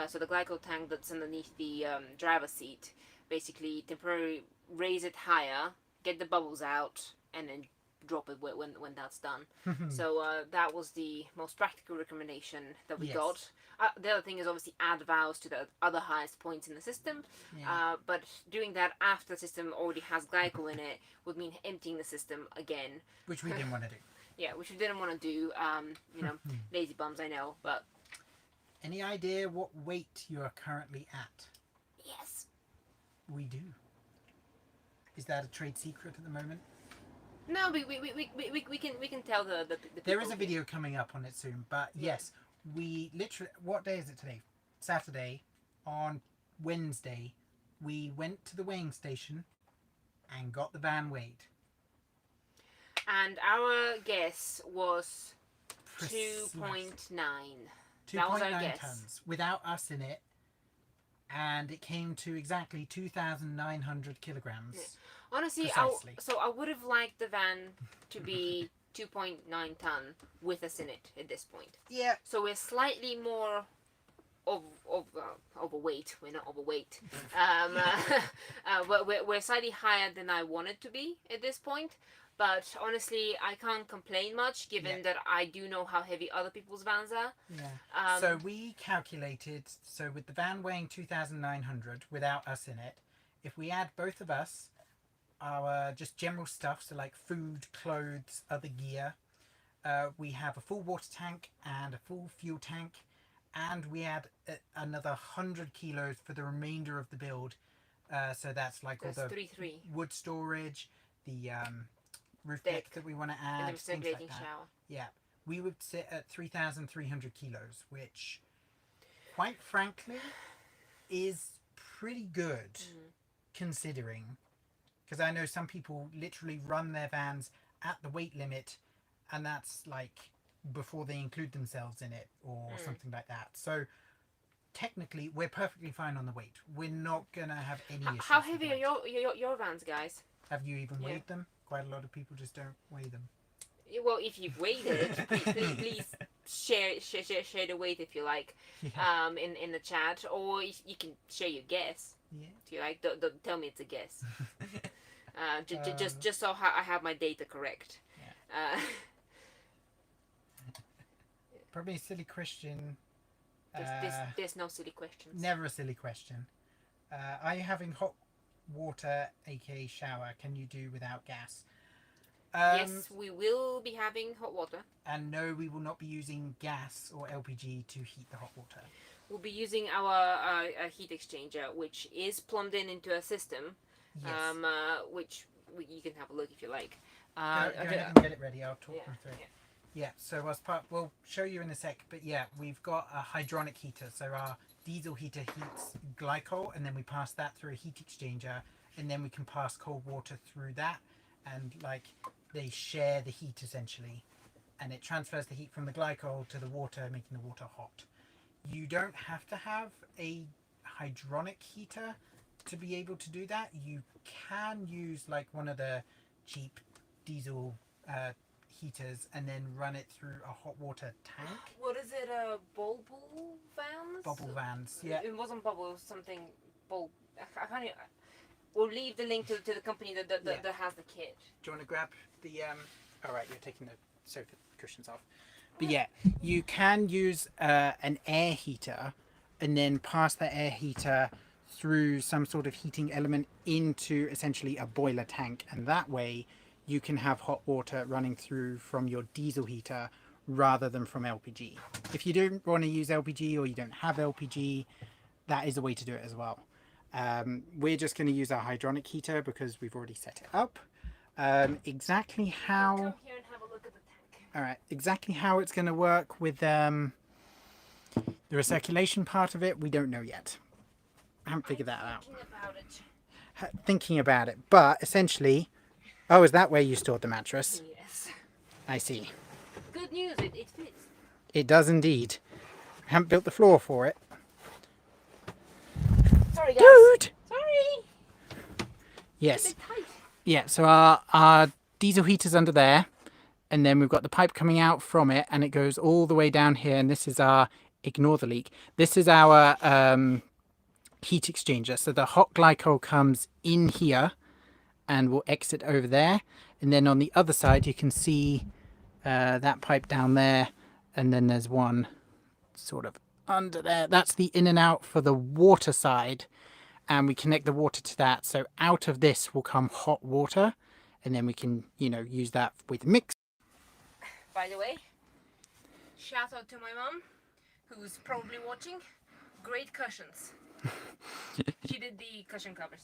so the glycol tank that's underneath the driver's seat, basically temporarily raise it higher, get the bubbles out, and then drop it when that's done. So that was the most practical recommendation that we got. The other thing is obviously add valves to the other highest points in the system. But doing that after the system already has glycol in it would mean emptying the system again. Which we didn't want to do. Yeah, which we didn't want to do. Lazy bums, I know, but... Any idea what weight you are currently at? Yes. We do. Is that a trade secret at the moment? No, we can tell the There is a video coming up on it soon, but yes, we literally. What day is it today? Saturday. On Wednesday, we went to the weighing station and got the van weighed. And our guess was 2.9. 2.9 tons without us in it, and it came to exactly 2,900 kilograms. Yeah. Honestly, I would have liked the van to be 2.9 ton with us in it at this point. Yeah. So we're slightly more overweight. We're not overweight. We're slightly higher than I wanted to be at this point. But honestly, I can't complain much given that I do know how heavy other people's vans are. Yeah. So we calculated, so with the van weighing 2,900 without us in it, if we add both of us, our just general stuff, so like food, clothes, other gear, we have a full water tank and a full fuel tank, and we add another 100 kilos for the remainder of the build. So that's like all the 3. wood storage, the roof deck that we want to add, and the circulating shower. Yeah, we would sit at 3,300 kilos, which, quite frankly, is pretty good considering. Because I know some people literally run their vans at the weight limit, and that's like before they include themselves in it or something like that. So technically, we're perfectly fine on the weight. We're not gonna have any issues. How heavy are your vans, guys? Have you even weighed them? Quite a lot of people just don't weigh them. Well, if you've weighed it, please share the weight if you like, in the chat, or you can share your guess. Yeah. If you like, don't tell me it's a guess. Just so I have my data correct. Yeah. Probably a silly question. There's no silly questions. Never a silly question. Are you having hot water, aka shower? Can you do without gas? Yes, we will be having hot water. And no, we will not be using gas or LPG to heat the hot water. We'll be using our heat exchanger, which is plumbed into a system. Yes. Which you can have a look if you like. Go ahead and get it ready. I'll talk them through. Yeah. So as part, we'll show you in a sec. But yeah, we've got a hydronic heater. So our diesel heater heats glycol, and then we pass that through a heat exchanger, and then we can pass cold water through that, and like they share the heat essentially, and it transfers the heat from the glycol to the water, making the water hot. You don't have to have a hydronic heater to be able to do that. You can use like one of the cheap diesel heaters and then run it through a hot water tank. What is it? Bubble vans? Bubble vans, yeah. It wasn't bubble, it was something bulb. I can't even, we'll leave the link to the company that has the kit. Do you want to grab the alright, you're taking the sofa cushions off. But yeah, you can use an air heater and then pass the air heater through some sort of heating element into essentially a boiler tank, and that way you can have hot water running through from your diesel heater rather than from LPG. If you don't want to use LPG or you don't have LPG, that is a way to do it as well. We're just going to use our hydronic heater because we've already set it up. Exactly how... Come here and have a look at the tank. Alright, exactly how it's going to work with the recirculation part of it, we don't know yet. I haven't figured that out. Thinking about it. But essentially... Oh, is that where you stored the mattress? Yes. I see. Good news, it fits. It does indeed. I haven't built the floor for it. Sorry, guys. Dude! Sorry! Yes. Yeah, so our diesel heater's under there, and then we've got the pipe coming out from it, and it goes all the way down here, and this is our, ignore the leak, this is our heat exchanger. So the hot glycol comes in here, and we'll exit over there, and then on the other side you can see that pipe down there, and then there's one sort of under there. That's the in and out for the water side, and we connect the water to that. So out of this will come hot water, and then we can, you know, use that with mix. By the way, shout out to my mom, who's probably watching. Great cushions. She did the cushion covers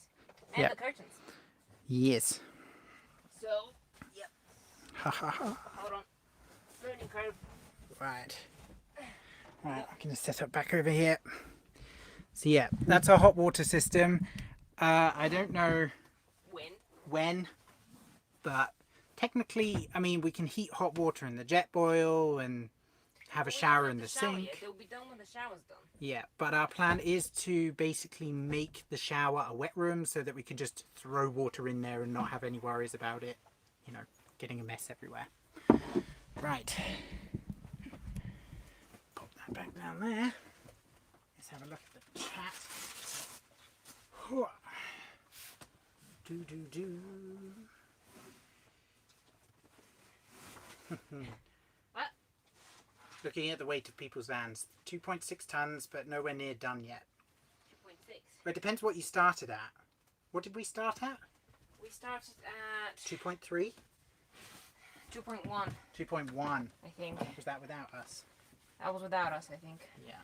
and the curtains. Yes. So, yep. Ha ha ha. Hold on. Learning curve. Right. Right, I'm going to set up back over here. So yeah, that's our hot water system. I don't know when, but technically, I mean, we can heat hot water in the jet boil and have a shower in the sink. Yet. They'll be done when the shower's done. Yeah, but our plan is to basically make the shower a wet room so that we can just throw water in there and not have any worries about it, you know, getting a mess everywhere. Right. Pop that back down there. Let's have a look at the chat. Do. What? Looking at the weight of people's vans, 2.6 tons, but nowhere near done yet. 2.6. But it depends what you started at. What did we start at? We started at 2.3? 2.1. 2.1. I think. Was that without us? That was without us, I think. Yeah.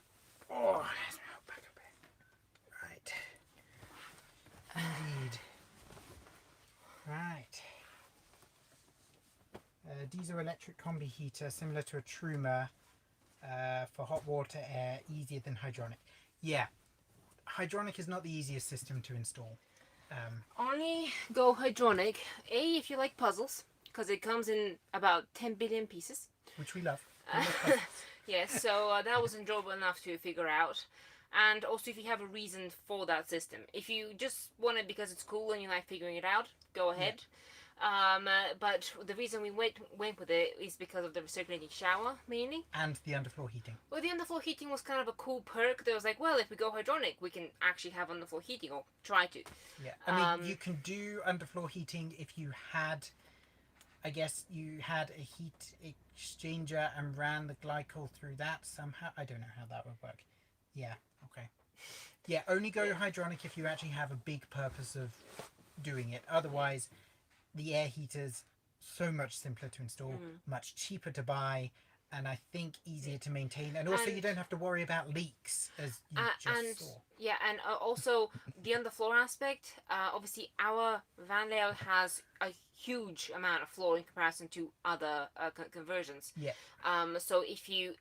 Oh, let's move back a bit. Right. Indeed. Right. Diesel electric combi heater, similar to a Truma for hot water air, easier than hydronic. Yeah. Hydronic is not the easiest system to install. Only go hydronic, if you like puzzles, because it comes in about 10 billion pieces. Which we love. We love puzzles. Yes, so that was enjoyable enough to figure out. And also if you have a reason for that system. If you just want it because it's cool and you like figuring it out, go ahead. Yeah. But the reason we went with it is because of the recirculating shower, mainly. And the underfloor heating. Well, the underfloor heating was kind of a cool perk. That was like, well, if we go hydronic, we can actually have underfloor heating, or try to. Yeah, I mean, you can do underfloor heating if you had... I guess you had a heat exchanger and ran the glycol through that somehow. I don't know how that would work. Yeah, okay. Yeah, only go hydronic if you actually have a big purpose of doing it. Otherwise, the air heater's so much simpler to install, much cheaper to buy, and I think easier to maintain. And also you don't have to worry about leaks, as you just saw. Yeah, and also the underfloor aspect. Obviously, our van layout has a huge amount of floor in comparison to other conversions. Yeah. So if you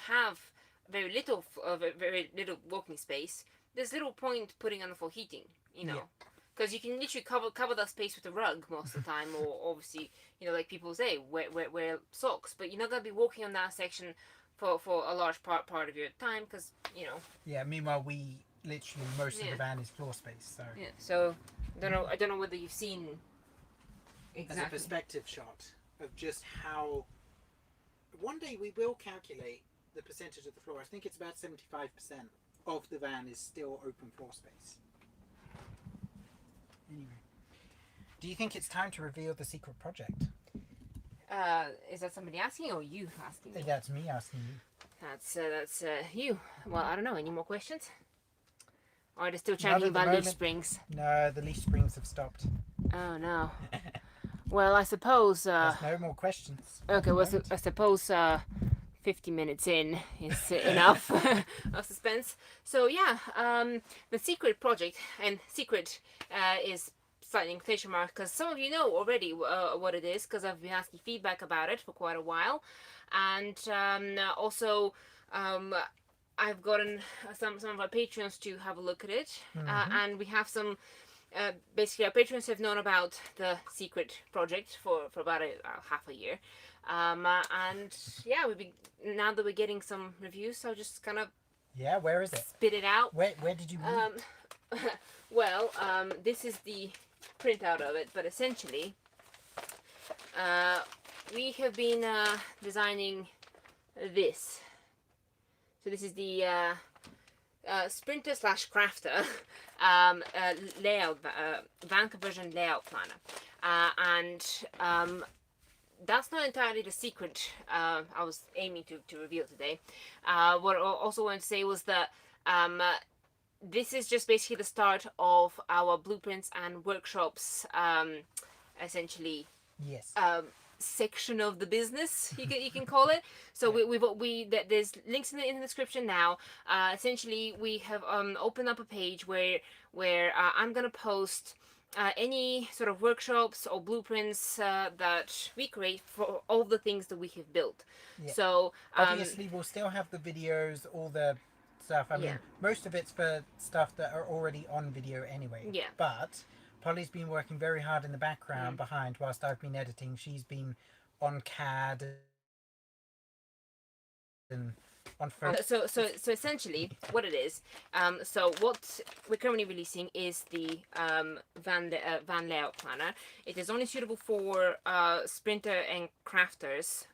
have very little walking space, there's little point putting underfloor heating. You know. Yeah. Because you can literally cover that space with a rug most of the time, or obviously, you know, like people say, wear socks. But you're not going to be walking on that section for a large part of your time, because, you know. Yeah, meanwhile, most of the van is floor space, so. Yeah, so, I don't know whether you've seen exactly. As a perspective shot of just how, one day we will calculate the percentage of the floor. I think it's about 75% of the van is still open floor space. Anyway, do you think it's time to reveal the secret project? Is that somebody asking or you asking me? That's me asking you. That's you. Well, I don't know. Any more questions? Or are they still chatting about leaf springs? No, the leaf springs have stopped. Oh no. Well, I suppose. There's no more questions. Okay. Well, I suppose 50 minutes in is enough of suspense. So yeah, the secret project, and secret is slightly in quotation marks because some of you know already what it is, because I've been asking feedback about it for quite a while, and also I've gotten some of our patrons to have a look at it, and we have some. Basically, our patrons have known about the secret project for about half a year. And yeah, now that we're getting some reviews, so just kind of where is it? Spit it out. Where did you read? Well, this is the printout of it, but essentially, we have been designing this. So this is the Sprinter / Crafter layout, van conversion layout planner, and that's not entirely the secret I was aiming to reveal today. What I also wanted to say was that this is just basically the start of our blueprints and workshops, essentially. Yes. Section of the business, you can call it. So there's links in the description now. Essentially, we have opened up a page where I'm gonna post any sort of workshops or blueprints that we create for all the things that we have built. Yeah. So obviously, we'll still have the videos, all the stuff. I mean, most of it's for stuff that are already on video anyway. Yeah. But Polly's been working very hard in the background behind whilst I've been editing. She's been on CAD and on so essentially what it is, so what we're currently releasing is the van layout planner. It is only suitable for sprinter and crafters,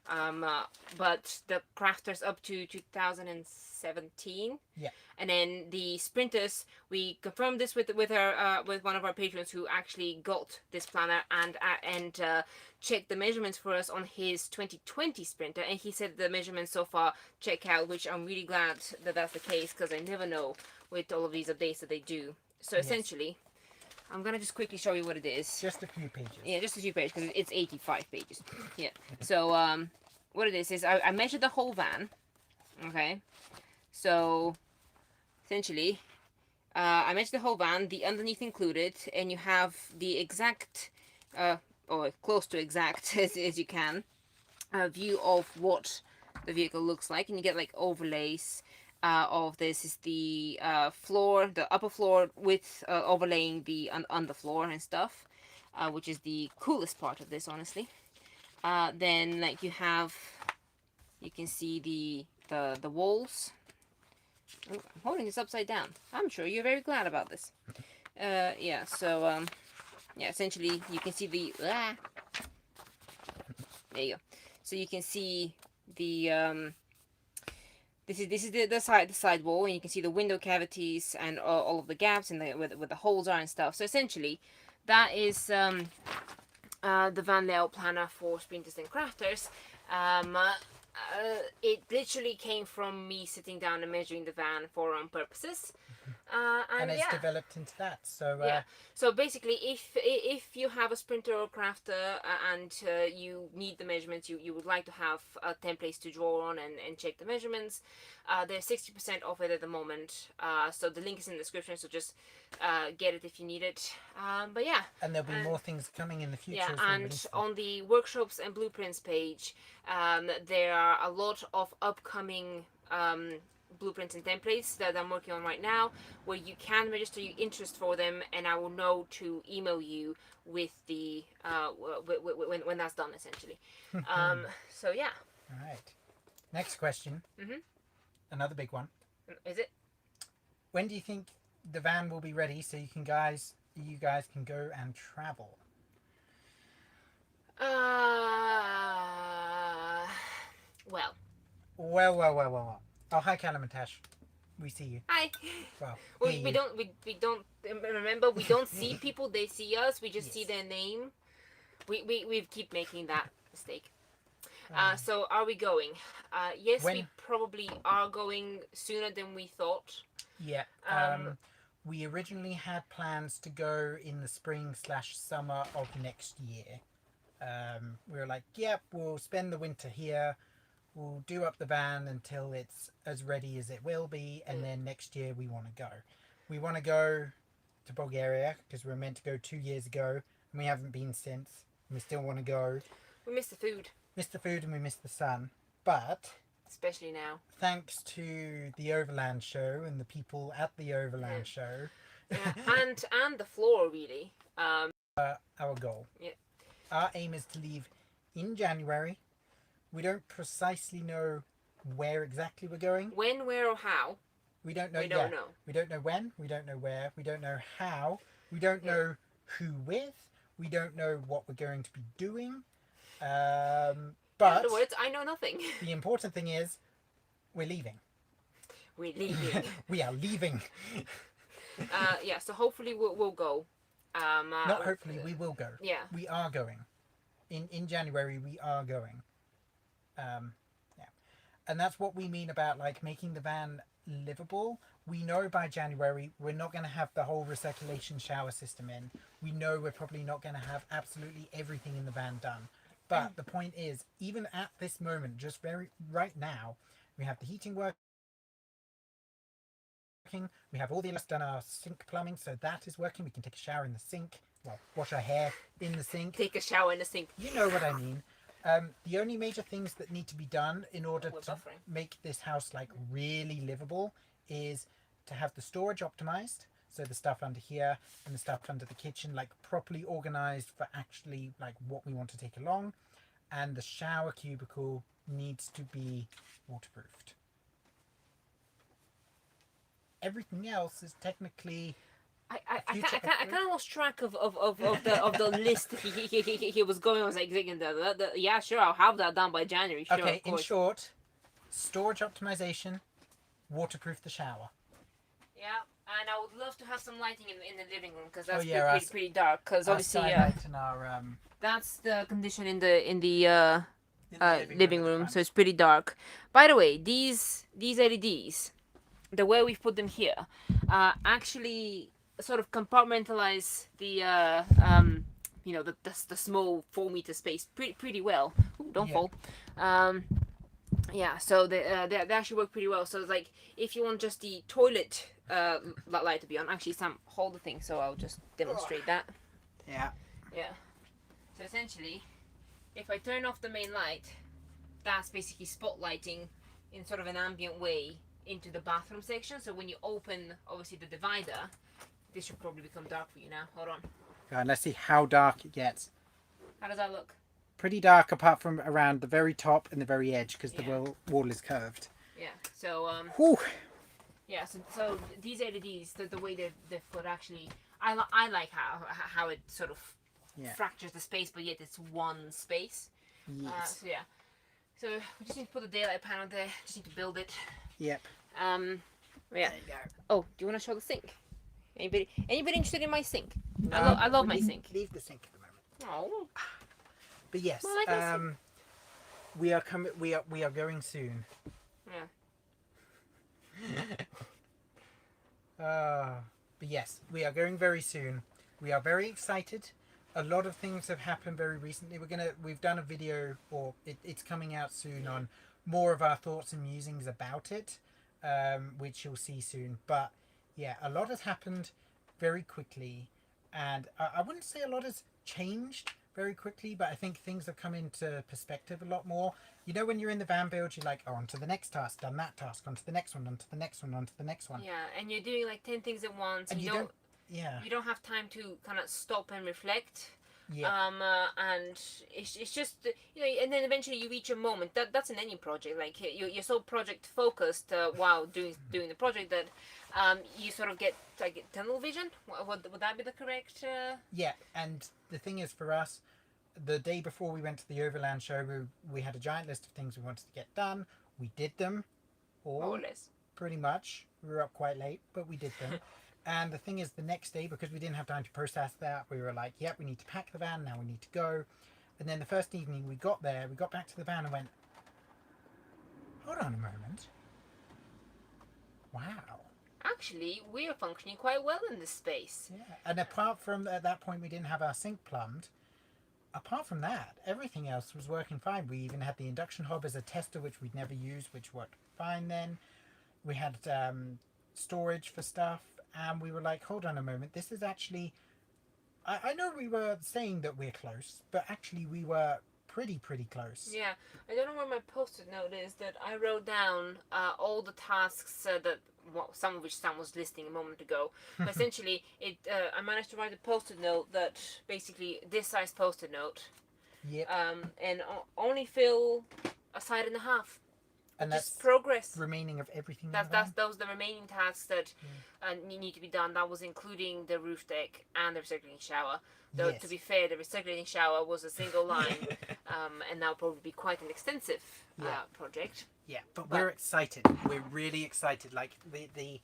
but the crafters up to 2017. Yeah. And then the sprinters, we confirmed this with our with one of our patrons who actually got this planner and checked the measurements for us on his 2020 sprinter, and he said the measurements so far check out, which I'm really glad that that's the case, because I never know with all of these updates that they do. So essentially, I'm gonna just quickly show you what it is. Just a few pages. Yeah, just a few pages, because it's 85 pages. Yeah. So what it is I measured the whole van. Okay. So essentially, I measured the whole van, the underneath included, and you have the exact, or close to exact as you can, view of what the vehicle looks like, and you get like overlays of this is the floor, the upper floor with overlaying the underfloor and stuff, which is the coolest part of this, honestly. Then like you can see the walls. Oh, I'm holding this upside down. I'm sure you're very glad about this. Yeah, so, yeah, essentially, you can see the... there you go. So you can see the... This is the side wall, and you can see the window cavities and all of the gaps and where the holes are and stuff. So essentially, that is the van layout planner for sprinters and crafters. It literally came from me sitting down and measuring the van for our own purposes. And it's developed into that. So so basically, if you have a sprinter or crafter and you need the measurements, you would like to have templates to draw on and check the measurements, they're 60% off it at the moment. So the link is in the description, so just get it if you need it. But yeah. And there'll be more things coming in the future. Yeah, and on the workshops and blueprints page, there are a lot of upcoming blueprints and templates that I'm working on right now, where you can register your interest for them, and I will know to email you with the when that's done, essentially. So yeah. All right. Next question. Another big one. Is it? When do you think the van will be ready so you guys can go and travel? Well. Oh, hi, Kalamatash. We see you. Hi. Well, we don't remember. We don't see people. They see us. We just see their name. We keep making that mistake. So are we going? Yes, we probably are going sooner than we thought. Yeah. We originally had plans to go in the spring/summer of next year. We were like, yep, we'll spend the winter here. We'll do up the van until it's as ready as it will be, and then next year we want to go. We want to go to Bulgaria because we were meant to go 2 years ago, and we haven't been since. And we still want to go. We miss the food. Miss the food and we miss the sun. But especially now. Thanks to the Overland show and the people at the Overland show. And the floor, really. Our goal. Yeah. Our aim is to leave in January. We don't precisely know where exactly we're going. When, where, or how. We don't know. We don't know. We don't know when. We don't know where. We don't know how. We don't know who with. We don't know what we're going to be doing. But in other words, I know nothing. The important thing is, we're leaving. We're leaving. We are leaving. Yeah. So hopefully we'll go. Not hopefully, we will go. Yeah. We are going. In January, we are going. Yeah. And that's what we mean about like making the van livable. We know by January we're not going to have the whole recirculation shower system in. We know we're probably not going to have absolutely everything in the van done. But the point is, even at this moment, just right now, we have the heating working. We have all the done our sink plumbing, so that is working. We can take a shower in the sink. wash our hair in the sink. Take a shower in the sink. You know what I mean. The only major things that need to be done in order to make this house like really livable is to have the storage optimized. So the stuff under here and the stuff under the kitchen like properly organized for actually like what we want to take along. And the shower cubicle needs to be waterproofed. Everything else is technically... I kind of lost track of the list he was going. I was like thinking yeah, sure, I'll have that done by January. Sure, okay, in short, storage optimization, waterproof the shower. Yeah, and I would love to have some lighting in the living room because that's pretty dark. Because obviously, that's the condition in the living room, so it's pretty dark. By the way, these LEDs, the way we've put them here, actually sort of compartmentalize the the small 4-meter space pretty well. Ooh, don't fall. Yeah, so they actually work pretty well. So it's like if you want just the toilet light to be on, actually Sam, hold the thing so I'll just demonstrate that. Yeah. So essentially, if I turn off the main light, that's basically spotlighting in sort of an ambient way into the bathroom section. So when you open obviously the divider, this should probably become dark for you now. Hold on. And let's see how dark it gets. How does that look? Pretty dark apart from around the very top and the very edge because the wall is curved. Yeah. So Whew. Yeah. So these LEDs, the way they're put, actually, I like how it sort of fractures the space, but yet it's one space. Yes. So we just need to put the daylight panel there. Just need to build it. Yep. Yeah. There you go. Oh, do you want to show the sink? Anybody interested in my sink? No, I love my sink. Leave the sink at the moment. Oh. But yes, we are going soon. Yeah. But yes, we are going very soon. We are very excited. A lot of things have happened very recently. We've done a video, or it's coming out soon, on more of our thoughts and musings about it, which you'll see soon. But yeah, a lot has happened very quickly, and I wouldn't say a lot has changed very quickly, but I think things have come into perspective a lot more. You know, when you're in the van build, you're like, oh, on to the next task, done that task, on to the next one, on to the next one, on to the next one. Yeah, and you're doing like 10 things at once, and you don't have time to kind of stop and reflect. Yeah. And it's just, you know, and then eventually you reach a moment that's in any project, like you're so project focused while doing the project that you sort of get like tunnel vision. Would that be the correct? Yeah, and the thing is, for us, the day before we went to the Overland show, we had a giant list of things we wanted to get done. We did them all, more or less. Pretty much. We were up quite late, but we did them. And the thing is, the next day, because we didn't have time to process that, we were like, yep, we need to pack the van, now we need to go. And then the first evening we got there, we got back to the van and went, hold on a moment. Wow. Actually, we are functioning quite well in this space. Yeah, and apart from, at that point, we didn't have our sink plumbed. Apart from that, everything else was working fine. We even had the induction hob as a tester, which we'd never used, which worked fine then. We had storage for stuff. And we were like, hold on a moment, this is actually... I know we were saying that we're close, but actually we were pretty close. Yeah, I don't know where my post-it note is, that I wrote down all the tasks some of which Sam was listing a moment ago. But essentially, I managed to write a post-it note that basically, this size post-it note. Yep. And only fill a side and a half. And that's progress remaining of everything. Those the remaining tasks that need to be done. That was including the roof deck and the recirculating shower. Though to be fair, the recirculating shower was a single line, and that'll probably be quite an extensive project. Yeah, but we're excited. We're really excited. Like the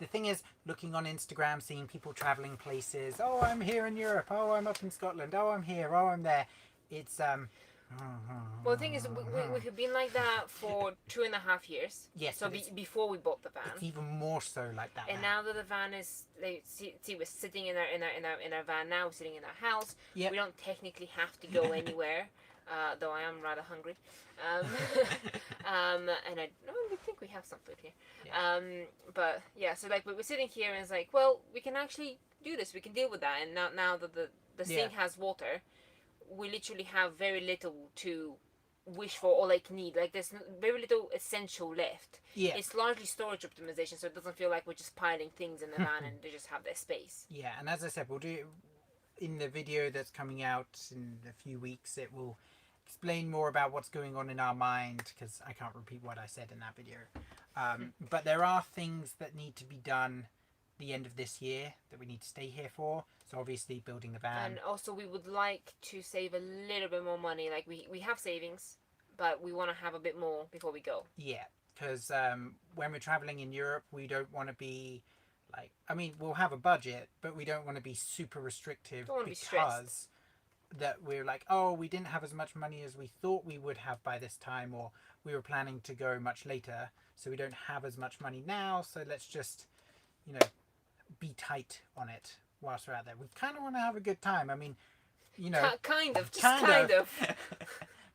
thing is, looking on Instagram, seeing people traveling places. Oh, I'm here in Europe. Oh, I'm up in Scotland. Oh, I'm here. Oh, I'm there. It's Well, the thing is, we have been like that for 2.5 years. Yes. So before we bought the van. It's even more so like that. And now that the van is, see, we're sitting in our van now. We're sitting in our house. Yep. We don't technically have to go anywhere. Though I am rather hungry. And I think we have some food here. Yeah. But yeah, so like we're sitting here and it's like, well, we can actually do this. We can deal with that. And now that the sink has water, we literally have very little to wish for or like need. Like there's very little essential left. Yeah. It's largely storage optimization, so it doesn't feel like we're just piling things in the van and they just have their space. Yeah, and as I said, we'll do in the video that's coming out in a few weeks. It will explain more about what's going on in our mind, because I can't repeat what I said in that video. But there are things that need to be done the end of this year that we need to stay here for. So obviously building the van. And also we would like to save a little bit more money. Like we have savings, but we want to have a bit more before we go. Yeah, because when we're traveling in Europe, we don't want to be like, I mean, we'll have a budget, but we don't want to be super restrictive, because that we're like, oh, we didn't have as much money as we thought we would have by this time, or we were planning to go much later, so we don't have as much money now, so let's just, you know, be tight on it whilst we're out there. We kind of want to have a good time. I mean, you know, kind of.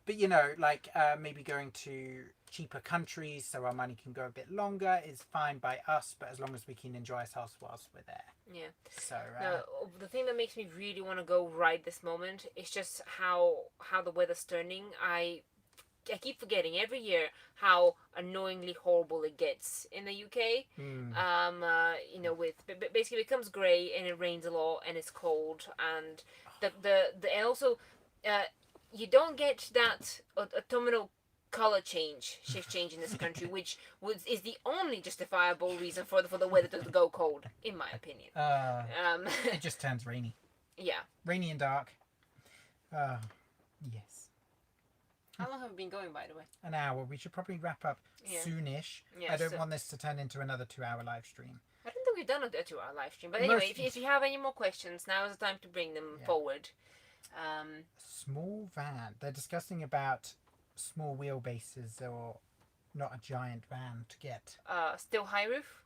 But you know, like maybe going to cheaper countries so our money can go a bit longer is fine by us, but as long as we can enjoy ourselves whilst we're there. Yeah. So now, the thing that makes me really want to go right this moment is just how the weather's turning. I keep forgetting every year how annoyingly horrible it gets in the UK. You know, with basically it becomes grey and it rains a lot and it's cold, and and also you don't get that autumnal color shift change in this country, which is the only justifiable reason for the weather to go cold, in my opinion. It just turns rainy. Yeah. Rainy and dark. Yes. How long have we been going, by the way? An hour. We should probably wrap up soonish. Yeah, I don't want this to turn into another 2-hour live stream. I don't think we've done a 2-hour live stream. But anyway, if you have any more questions, now is the time to bring them forward. Small van. They're discussing about small wheelbases or not a giant van to get. Still high roof?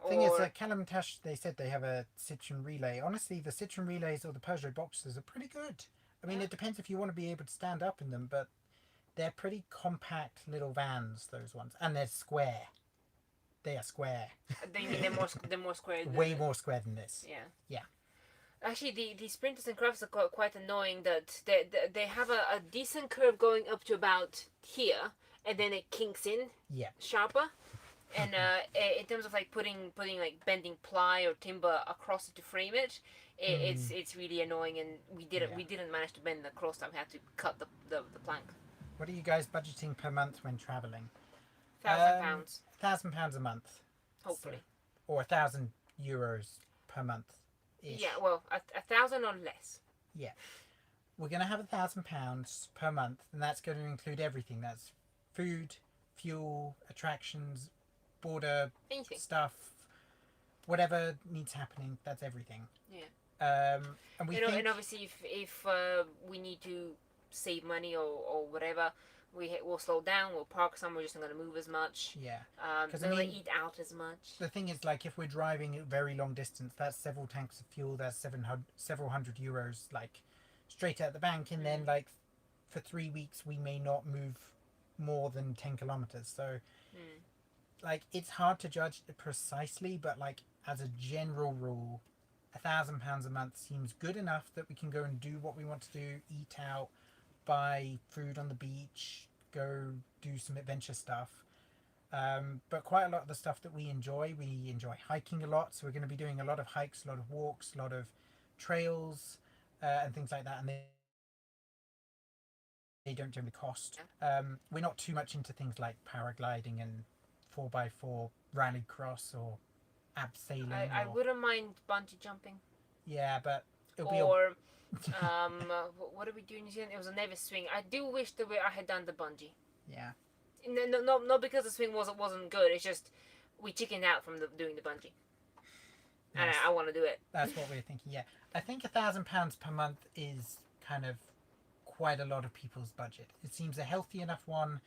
Thing is, at Kalamtash, they said they have a Citroen Relay. Honestly, the Citroen Relays or the Peugeot Boxers are pretty good. I mean, it depends if you want to be able to stand up in them, but they're pretty compact little vans, those ones. And they're square. They are square. They mean they're more square than way more square than this. Yeah. Yeah. Actually, the Sprinters and Crafts are quite annoying that they have a decent curve going up to about here, and then it kinks in sharper. And in terms of like putting like bending ply or timber across it to frame it, it's really annoying, and we didn't manage to bend across time. We had to cut the plank. What are you guys budgeting per month when travelling? £1,000. £1,000 a month. Hopefully. So, or €1,000 per month. Yeah, well, 1,000 or less. Yeah. We're going to have £1,000 per month, and that's going to include everything. That's food, fuel, attractions, border stuff, whatever needs happening. That's everything. Yeah. And we and obviously, if we need to save money or whatever, we'll slow down. We'll park somewhere. We're just not going to move as much. Yeah. Because we eat out as much. The thing is, like, if we're driving a very long distance, that's several tanks of fuel. That's several hundred euros, like, straight out the bank. And then, like, for 3 weeks, we may not move more than 10 kilometers. So, like, it's hard to judge it precisely, but, like, as a general rule, £1,000 a month seems good enough that we can go and do what we want to do, eat out, buy food on the beach, go do some adventure stuff. But quite a lot of the stuff that we enjoy hiking a lot. So we're going to be doing a lot of hikes, a lot of walks, a lot of trails, and things like that. And they don't generally cost. We're not too much into things like paragliding and 4x4 rally cross or abseiling. I wouldn't mind bungee jumping. Yeah, but it'll be what did we do in New Zealand? It was a Mervis swing. I do wish that I had done the bungee. Yeah. No, not because the swing wasn't good. It's just we chickened out from doing the bungee. And I want to do it. That's what we're thinking. Yeah, I think £1,000 per month is kind of quite a lot of people's budget. It seems a healthy enough one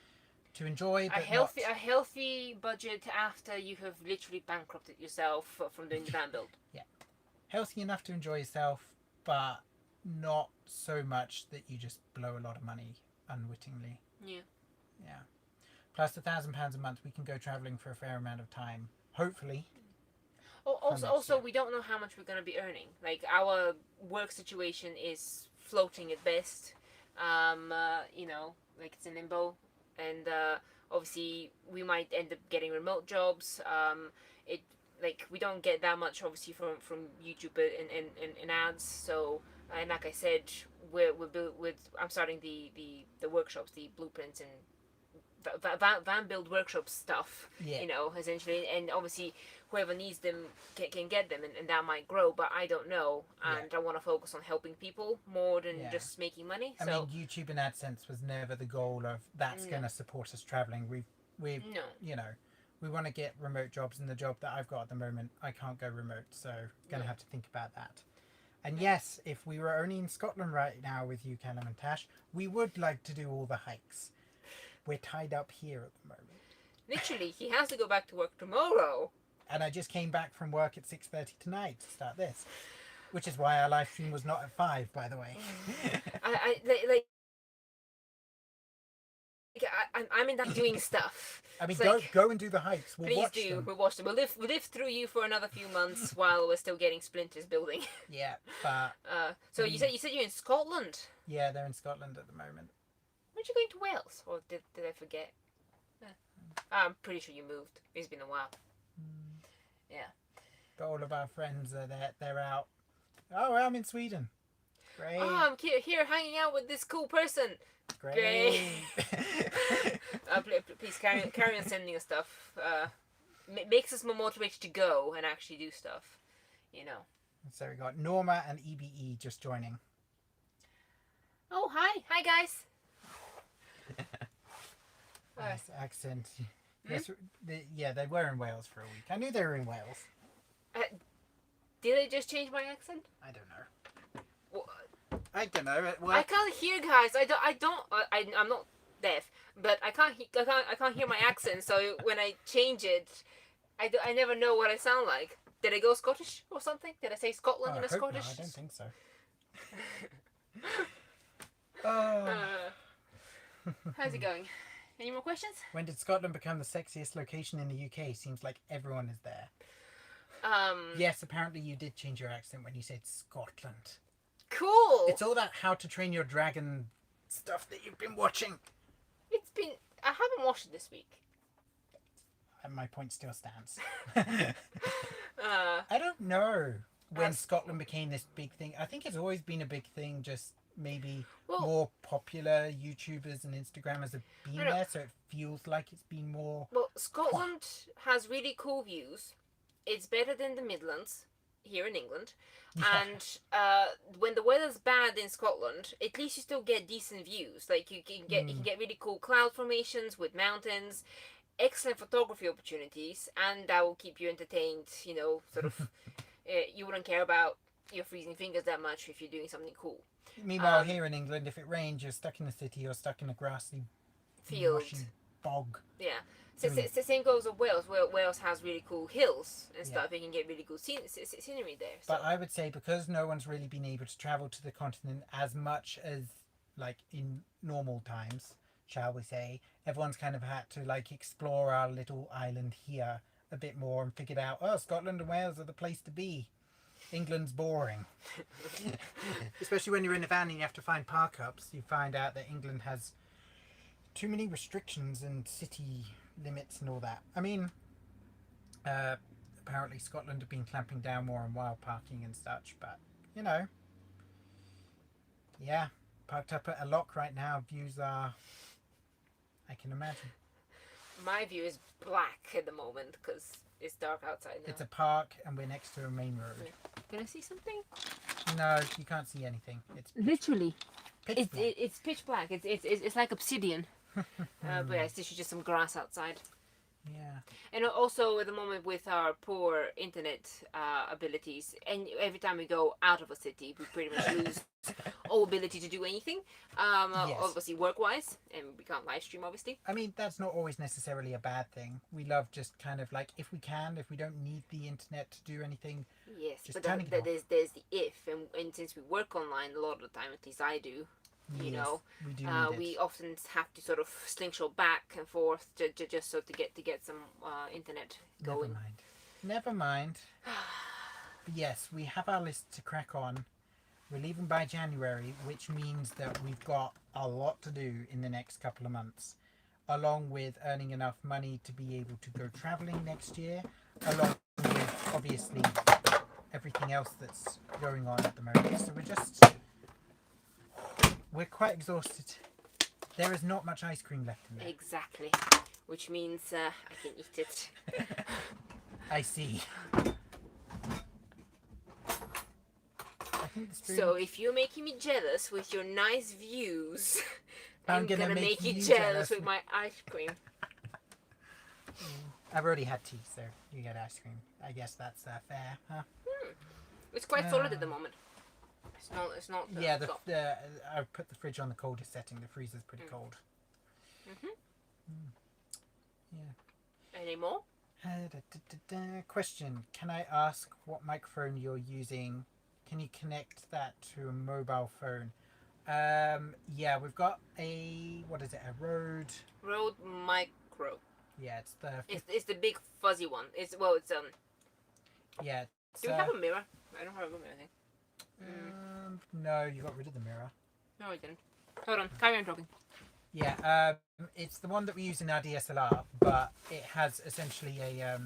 to enjoy. But a healthy budget after you have literally bankrupted yourself from doing the van build. Yeah, healthy enough to enjoy yourself, but not so much that you just blow a lot of money unwittingly. Yeah. Yeah. Plus £1,000 a month, we can go travelling for a fair amount of time. Hopefully. Also, we don't know how much we're going to be earning. Like, our work situation is floating at best. You know, like it's in limbo. And obviously, we might end up getting remote jobs. It like we don't get that much obviously from YouTube and ads. So and like I said, I'm starting the workshops, the blueprints and van build workshop stuff, you know, essentially, and obviously whoever needs them can get them, and that might grow, but I don't know, and I want to focus on helping people more than just making money. I mean, YouTube and AdSense was never the goal of that's going to support us traveling. We've you know, we want to get remote jobs, and the job that I've got at the moment, I can't go remote, so going to have to think about that. And yes, if we were only in Scotland right now with you, Callum and Tash, we would like to do all the hikes. We're tied up here at the moment. Literally, he has to go back to work tomorrow. And I just came back from work at 6:30 tonight to start this. Which is why our live stream was not at 5, by the way. I'm in that doing stuff. I mean, go and do the hikes. We'll watch them. We'll watch them. We'll live through you for another few months while we're still getting splinters building. Yeah, but... so you said you're in Scotland? Yeah, they're in Scotland at the moment. Weren't you going to Wales? Or did I forget? I'm pretty sure you moved. It's been a while. Yeah. But all of our friends are there. They're out. Oh, I'm in Sweden. Great. Oh, I'm here hanging out with this cool person. Great. Please carry on sending us stuff. Makes us more motivated to go and actually do stuff. You know. So we got Norma and EBE just joining. Oh, hi guys. Nice accent. Yes, they were in Wales for a week. I knew they were in Wales. Did they just change my accent? I don't know. I don't know. I can't hear, guys. I'm not deaf, but I can't hear my accent. So when I change it, I never know what I sound like. Did I go Scottish or something? Did I say Scotland in a Scottish? No, I don't think so. How's it going? Any more questions? When did Scotland become the sexiest location in the UK? Seems like everyone is there. Yes, apparently you did change your accent when you said Scotland. Cool! It's all that How to Train Your Dragon stuff that you've been watching. I haven't watched it this week. And my point still stands. I don't know when Scotland became this big thing. I think it's always been a big thing, just maybe more popular YouTubers and Instagrammers have been there, so it feels like it's been more... Well, Scotland has really cool views. It's better than the Midlands here in England. Yeah. And when the weather's bad in Scotland, at least you still get decent views. Like you can get really cool cloud formations with mountains, excellent photography opportunities, and that will keep you entertained, you know, sort of. You wouldn't care about your freezing fingers that much if you're doing something cool. Meanwhile, here in England, if it rains, you're stuck in the city, you're stuck in a grassy field, bog. Yeah. So same goes with Wales. Wales has really cool hills and stuff. You can get really cool scenery there. So. But I would say because no one's really been able to travel to the continent as much as like in normal times, shall we say, everyone's kind of had to like explore our little island here a bit more and figured out, oh, Scotland and Wales are the place to be. England's boring. Especially when you're in a van and you have to find park-ups, you find out that England has too many restrictions and city limits and all that. I mean, apparently Scotland have been clamping down more on wild parking and such, but, you know, yeah, parked up at a lock right now, views are, I can imagine. My view is black at the moment because it's dark outside now. It's a park and we're next to a main road. Can I see something? No, you can't see anything. It's literally pitch black. It's pitch black. It's like obsidian. But yeah, it's literally just some grass outside. Yeah. And also at the moment with our poor internet abilities, and every time we go out of a city, we pretty much lose all ability to do anything. Yes. Obviously work-wise, and we can't live stream, obviously. I mean, that's not always necessarily a bad thing. We love just kind of like, if we don't need the internet to do anything. Yes, just but there's the if, and since we work online a lot of the time, at least I do. You know, we do we often have to sort of slingshot back and forth just so to get some internet going. Never mind. Never mind. Yes, we have our list to crack on. We're leaving by January, which means that we've got a lot to do in the next couple of months, along with earning enough money to be able to go travelling next year, along with, obviously, everything else that's going on at the moment. So we're quite exhausted. There is not much ice cream left in there. Exactly. Which means I can eat it. I see. So if you're making me jealous with your nice views, I'm gonna make you you jealous with my ice cream. I've already had tea, so you get ice cream. I guess that's fair, huh? It's quite solid at the moment. It's not. Yeah, I put the fridge on the coldest setting. The freezer's pretty cold. Yeah. Any more? Question: can I ask what microphone you're using? Can you connect that to a mobile phone? Yeah, we've got a a Rode Micro. Yeah, it's the big fuzzy one. Yeah. Do we have a mirror? I don't have a mirror, I think. No, you got rid of the mirror. No, I didn't. Hold on, carry on talking. Yeah, it's the one that we use in our DSLR, but it has essentially a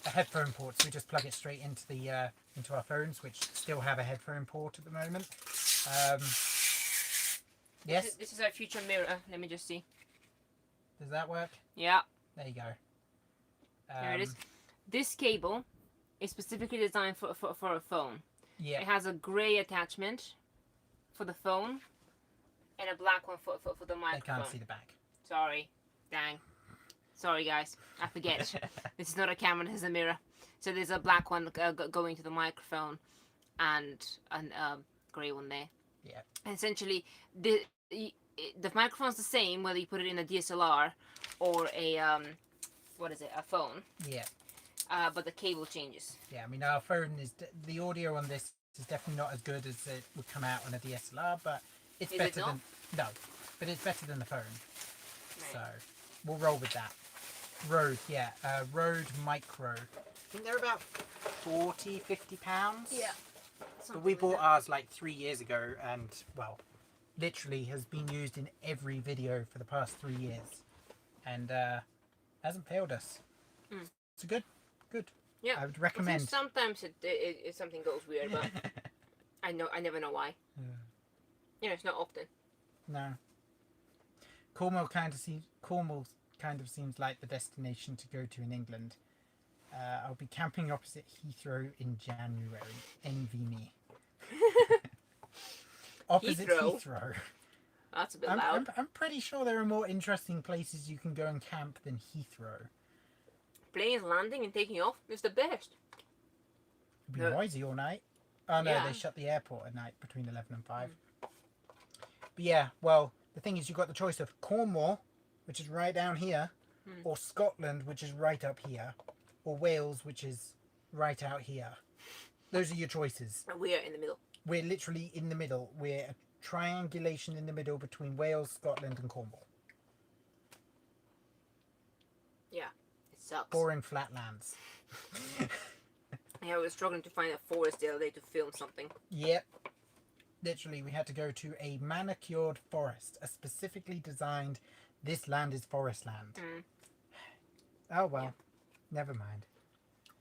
headphone port, so we just plug it straight into the into our phones, which still have a headphone port at the moment. Yes. This is our future mirror. Let me just see. Does that work? Yeah. There you go. There it is. This cable is specifically designed for a phone. Yeah. It has a grey attachment for the phone and a black one for the microphone. I can't see the back. Sorry. Dang. Sorry, guys. I forget. This is not a camera, this is a mirror. So there's a black one going to the microphone and a grey one there. Yeah. And essentially, the microphone's the same whether you put it in a DSLR or a a phone. Yeah. But the cable changes. Yeah, I mean our phone is the audio on this is definitely not as good as it would come out on a DSLR, but it's better than but it's better than the phone. Right. So we'll roll with that. Rode, yeah, Rode Micro. I think they're about £40-50. Yeah. But we bought ours like 3 years ago, and well, literally has been used in every video for the past 3 years, and hasn't failed us. It's good. Yeah, I would recommend. Sometimes it something goes weird, but I never know why. It's not often. No. Cornwall kind of seems like the destination to go to in England. I'll be camping opposite Heathrow in January. Envy me. Opposite Heathrow. That's a bit loud. I'm pretty sure there are more interesting places you can go and camp than Heathrow. Planes landing and taking off is the best. It'd be noisy all night. Oh no, they shut the airport at night between 11 and 5. But yeah, well, the thing is you've got the choice of Cornwall, which is right down here, or Scotland, which is right up here, or Wales, which is right out here. Those are your choices. And we are in the middle. We're literally in the middle. We're a triangulation in the middle between Wales, Scotland and Cornwall. Yeah, it sucks. Boring flatlands. Yeah, we were struggling to find a forest the other day to film something. Yep. Literally, we had to go to a manicured forest, a specifically designed, this land is forest land. Oh well, never mind.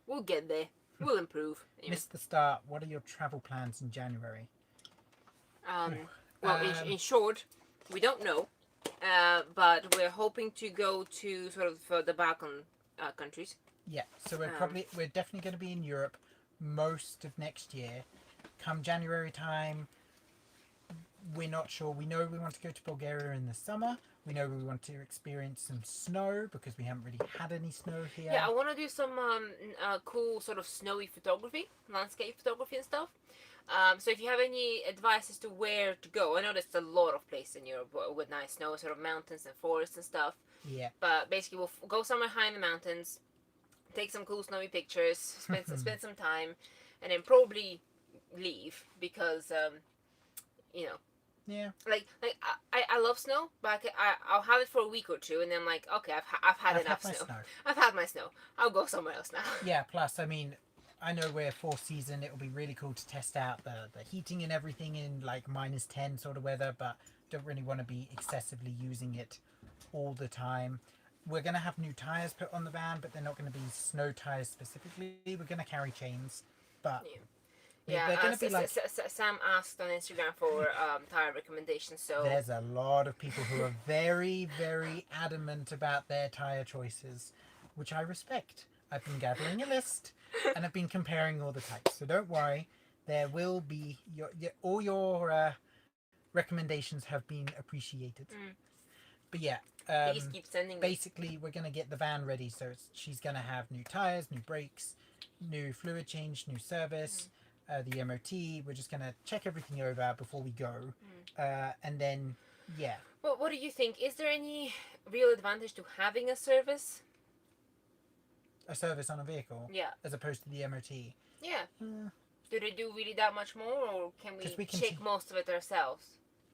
We'll get there. We'll improve. Anyway. Missed the start. What are your travel plans in January? Well, in short, we don't know, but we're hoping to go to sort of the Balkan countries. Yeah, so we're definitely going to be in Europe most of next year. Come January time, we're not sure. We know we want to go to Bulgaria in the summer. We know we want to experience some snow because we haven't really had any snow here. Yeah, I want to do some cool sort of snowy photography, landscape photography and stuff. So if you have any advice as to where to go, I know there's a lot of places in Europe with nice snow, sort of mountains and forests and stuff. Yeah. But basically, we'll go somewhere high in the mountains, take some cool snowy pictures, spend some time, and then probably leave because, Yeah. Like I love snow, but I'll have it for a week or two, and then I'm like, okay, I've had enough snow. I've had my snow. I'll go somewhere else now. Yeah. Plus, I mean, I know we're fourth season. It'll be really cool to test out the heating and everything in like -10 sort of weather, but don't really want to be excessively using it all the time. We're going to have new tires put on the van, but they're not going to be snow tires specifically. We're going to carry chains, but yeah, they're going to be like. Sam asked on Instagram for tire recommendations. So there's a lot of people who are very, very adamant about their tire choices, which I respect. I've been gathering a list and I've been comparing all the types. So don't worry, there will be all your recommendations have been appreciated. But yeah, please keep sending basically we're going to get the van ready. So she's going to have new tires, new brakes, new fluid change, new service. The MOT. We're just going to check everything over before we go. And then, yeah. Well, what do you think? Is there any real advantage to having a service? A service on a vehicle? Yeah. As opposed to the MOT? Yeah. Do they do really that much more, or can we check most of it ourselves?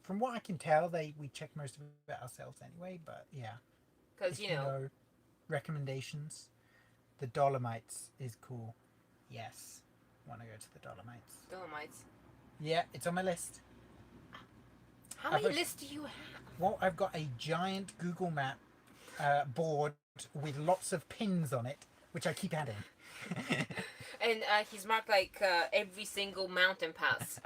From what I can tell, we check most of it ourselves anyway, but yeah. Because, you know... Recommendations. The Dolomites is cool. Yes. Want to go to the Dolomites. Dolomites. Yeah, it's on my list. How many lists do you have? Well, I've got a giant Google Map board with lots of pins on it, which I keep adding. And he's marked like every single mountain pass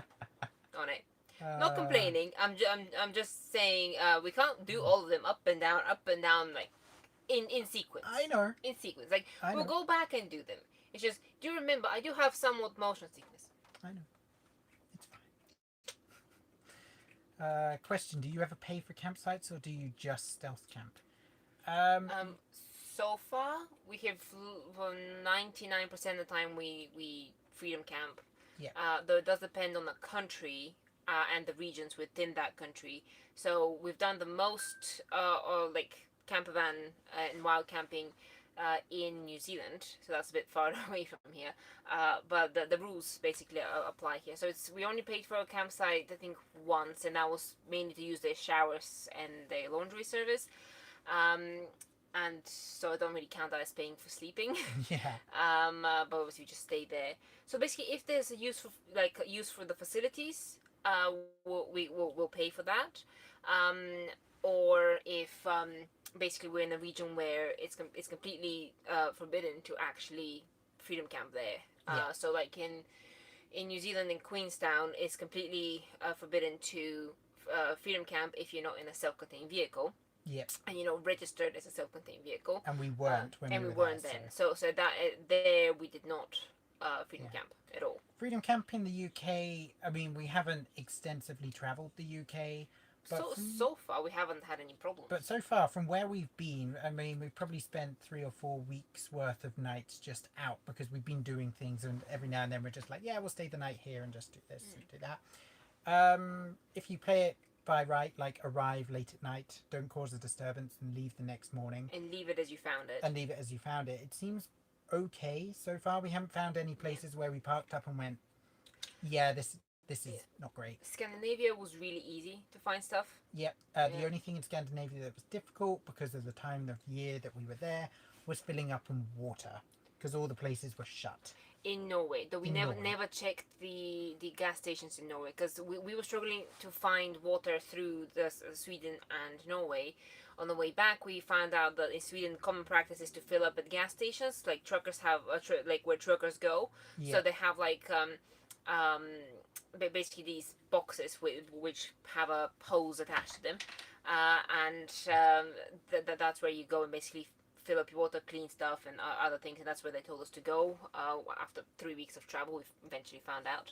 on it. Not complaining. I'm just saying we can't do all of them up and down, like in sequence. I know. In sequence, like we'll go back and do them. It's just, do you remember, I do have somewhat motion sickness. I know. It's fine. Question, do you ever pay for campsites or do you just stealth camp? So far, we have, for 99% of the time, we freedom camp. Yeah. Though it does depend on the country and the regions within that country. So we've done the most, like, campervan and wild camping in New Zealand, so that's a bit far away from here, but the rules basically apply here. So we only paid for a campsite I think once, and that was mainly to use their showers and their laundry service, and so I don't really count that as paying for sleeping. Yeah. But obviously we just stay there. So basically, if there's a use for the facilities, we'll pay for that, or if basically we're in a region where it's completely forbidden to actually freedom camp there. So like in New Zealand, in Queenstown, it's completely forbidden to freedom camp if you're not in a self-contained vehicle. Yep. And registered as a self-contained vehicle. And we weren't when we were weren't there, then. So that there we did not freedom camp at all. Freedom camp in the UK. I mean, we haven't extensively travelled the UK. But so far, we haven't had any problems. But so far, from where we've been, I mean, we've probably spent 3 or 4 weeks worth of nights just out because we've been doing things, and every now and then we're just like, yeah, we'll stay the night here and just do this and do that. If you play it by right, like arrive late at night, don't cause a disturbance, and leave the next morning. And leave it as you found it. It seems okay so far. We haven't found any places where we parked up and went, yeah, this is not great. Scandinavia was really easy to find stuff. Yep. The only thing in Scandinavia that was difficult because of the time of year that we were there was filling up in water because all the places were shut. In Norway, though we never checked the gas stations in Norway because we were struggling to find water through Sweden and Norway. On the way back, we found out that in Sweden, common practice is to fill up at gas stations, like truckers have, like where truckers go. Yeah. So they have like basically these boxes which have a hose attached to them, and that's where you go and basically fill up your water, clean stuff, and other things, and that's where they told us to go. After 3 weeks of travel, we eventually found out.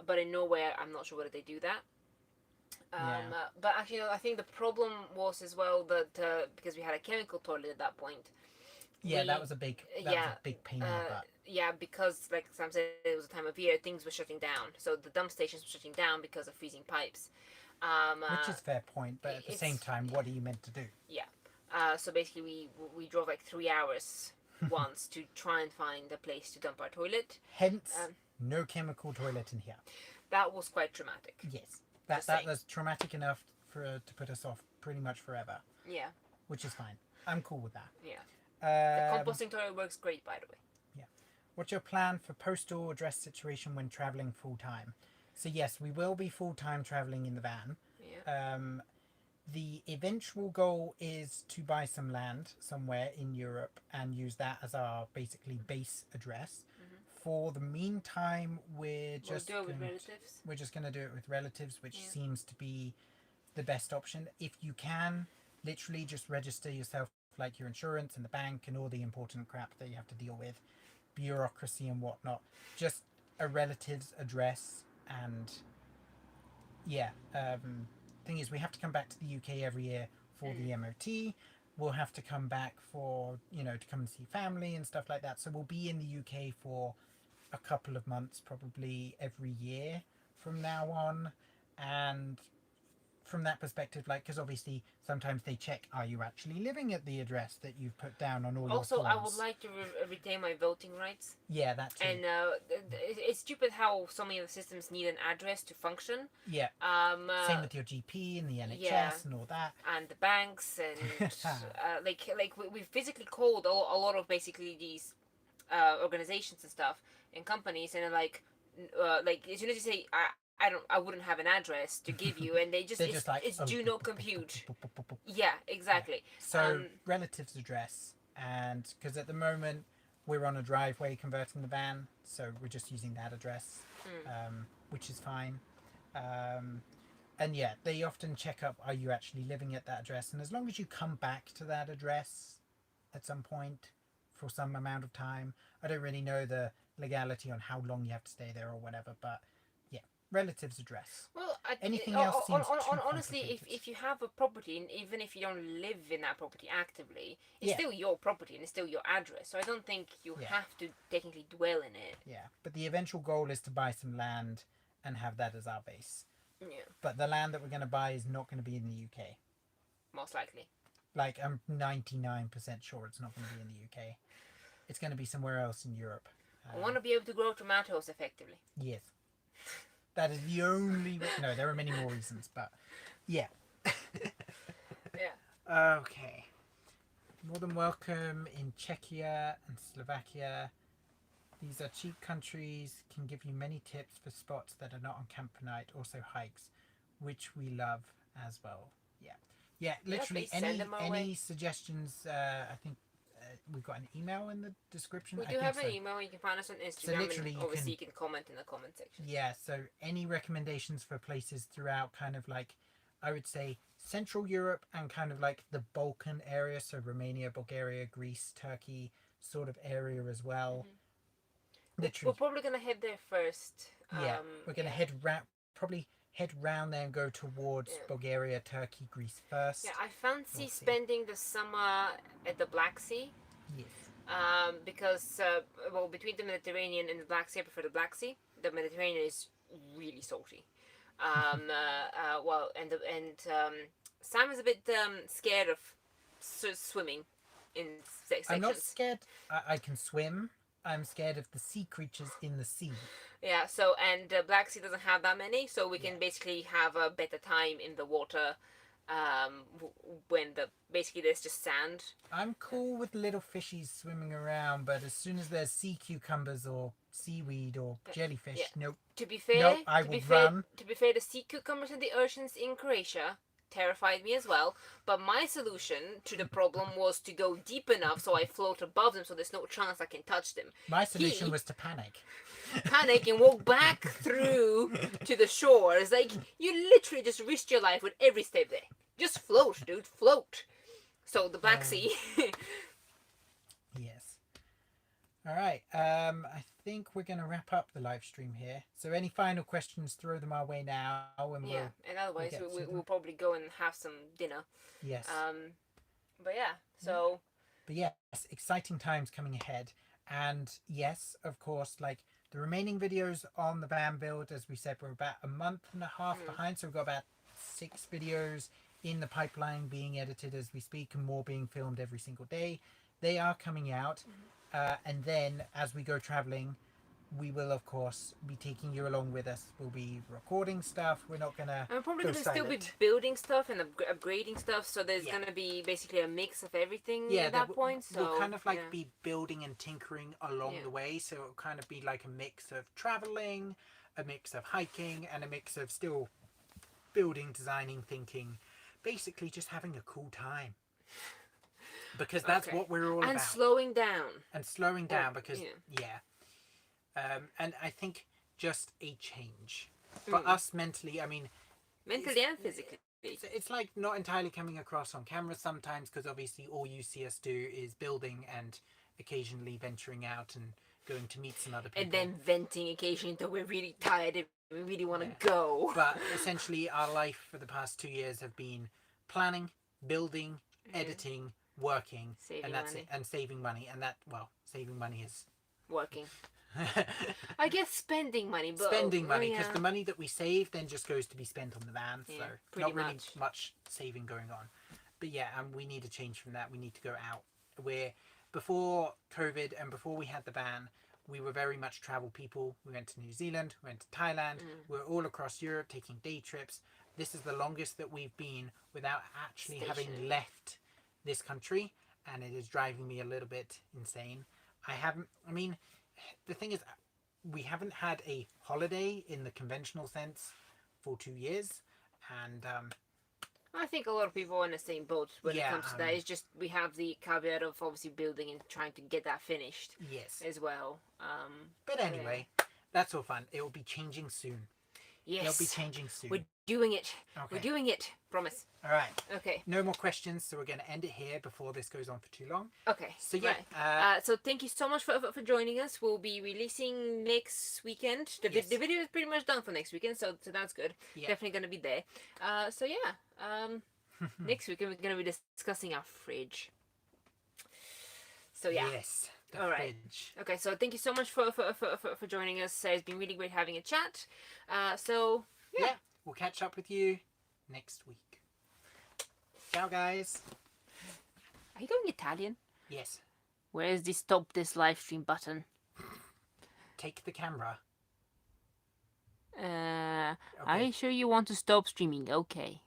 But in Norway, I'm not sure whether they do that. But actually, I think the problem was as well that because we had a chemical toilet at that point. Yeah, that was a big pain in the butt. Yeah, because like Sam said, it was a time of year, things were shutting down. So the dump stations were shutting down because of freezing pipes. Which is a fair point, but at the same time, what are you meant to do? Yeah. So basically, we drove like 3 hours once to try and find a place to dump our toilet. Hence, no chemical toilet in here. That was quite traumatic. Yes. That's traumatic enough to put us off pretty much forever. Yeah. Which is fine. I'm cool with that. Yeah. The composting toilet works great, by the way. Yeah. What's your plan for postal address situation when traveling full time? So yes, we will be full time traveling in the van. Yeah. The eventual goal is to buy some land somewhere in Europe and use that as our basically base address. For the meantime, we're just going to do it with relatives, which seems to be the best option. If you can, literally just register yourself, like your insurance and the bank and all the important crap that you have to deal with, bureaucracy and whatnot. Just a relative's address. And yeah, thing is, we have to come back to the UK every year for the MOT. We'll have to come back for, to come and see family and stuff like that. So we'll be in the UK for a couple of months, probably every year from now on. And from that perspective, because obviously sometimes they check, are you actually living at the address that you've put down on all your forms? Also, I would like to retain my voting rights. Yeah, that too. And it's stupid how so many of the systems need an address to function. Yeah. Same with your GP and the NHS and all that. And the banks and we physically called a lot of basically these organizations and stuff and companies, and as soon as you say I wouldn't have an address to give you, and they just it's do not compute. Yeah, exactly. So relatives address, and because at the moment we're on a driveway converting the van, so we're just using that address, which is fine. And yeah, they often check up, are you actually living at that address? And as long as you come back to that address at some point for some amount of time, I don't really know the legality on how long you have to stay there or whatever, but yeah, relatives address. Well, anything else seems honestly, if you have a property, and even if you don't live in that property actively, it's still your property and it's still your address, so I don't think you have to technically dwell in it. Yeah, but the eventual goal is to buy some land and have that as our base. Yeah. But the land that we're going to buy is not going to be in the UK. Most likely. I'm 99% sure it's not going to be in the UK. It's going to be somewhere else in Europe. I want to be able to grow tomatoes effectively. Yes. That is the only... No, there are many more reasons, but yeah. Yeah. Okay. More than welcome in Czechia and Slovakia. These are cheap countries, can give you many tips for spots that are not on camp per night, also hikes, which we love as well. Yeah. Yeah, literally any suggestions, I think we've got an email in the description. We do have an email. You can find us on Instagram. So literally, and obviously you can comment in the comment section. Yeah, so any recommendations for places throughout kind of I would say Central Europe and kind of the Balkan area, so Romania, Bulgaria, Greece, Turkey sort of area as well. Literally. We're probably going to head there first. Yeah, we're going to head round there and go towards Bulgaria, Turkey, Greece first. Yeah, I fancy spending the summer at the Black Sea. Yes. Because, between the Mediterranean and the Black Sea, I prefer the Black Sea. The Mediterranean is really salty. Sam is a bit scared of swimming in sections. I'm not scared. I can swim. I'm scared of the sea creatures in the sea. Yeah, and the Black Sea doesn't have that many, so we can basically have a better time in the water when basically there's just sand. I'm cool with little fishies swimming around, but as soon as there's sea cucumbers or seaweed or jellyfish, nope. To be fair, I will run. To be fair, the sea cucumbers and the urchins in Croatia terrified me as well, but my solution to the problem was to go deep enough so I float above them so there's no chance I can touch them. My solution was to panic and walk back through to the shore. It's you literally just risked your life with every step there. Just float, dude, float. So the Black Sea. Yes. All right. I think we're going to wrap up the live stream here. So any final questions, throw them our way now. And and otherwise we'll probably go and have some dinner. Yes. But yeah, so... But yes, exciting times coming ahead. And yes, of course, the remaining videos on the van build, as we said, we're about a month and a half behind. So we've got about 6 videos in the pipeline being edited as we speak and more being filmed every single day. They are coming out. And then as we go traveling, we will, of course, be taking you along with us. We'll be recording stuff. We're not going to I'm probably go going to still be silent. building stuff and upgrading stuff, so there's going to be basically a mix of everything at that point. So we'll kind of like be building and tinkering along the way, so it'll kind of be like a mix of traveling, a mix of hiking, and a mix of still building, designing, thinking, basically just having a cool time. Because that's what we're all about. And slowing down. And slowing down because, and I think just a change. For us mentally, I mean... Mentally and physically. It's like not entirely coming across on camera sometimes, because obviously all you see us do is building and occasionally venturing out and going to meet some other people. And then venting occasionally until we're really tired and we really want to go. But essentially our life for the past 2 years have been planning, building, editing, working, saving and that's money. it. And saving money. And that, well, saving money is... Working. I guess spending money, but spending money, because the money that we save then just goes to be spent on the van, so not really much saving going on. But yeah, we need a change from that. We need to go out. Before COVID and before we had the van, we were very much travel people. We went to New Zealand, we went to Thailand, we were all across Europe taking day trips. This is the longest that we've been without actually having left this country, and it is driving me a little bit insane. The thing is, we haven't had a holiday in the conventional sense for 2 years, and I think a lot of people are in the same boat when it comes to that. It's just we have the caveat of obviously building and trying to get that finished as well. But anyway, that's all fun. It will be changing soon. Yes. It'll be changing soon. We're doing it. Okay. We're doing it. Promise. All right. Okay. No more questions, so we're going to end it here before this goes on for too long. Okay. So yeah. Right. So thank you so much for joining us. We'll be releasing next weekend. The video is pretty much done for next weekend, so that's good. Yeah. Definitely going to be there. So yeah. Next week we're going to be discussing our fridge. So yeah. Yes. All right. Okay, so thank you so much for joining us. It's been really great having a chat. So yeah, we'll catch up with you next week. Ciao, guys. Are you going Italian? Yes. Where is the stop this live stream button? Take the camera. Okay. Are you sure you want to stop streaming? Okay.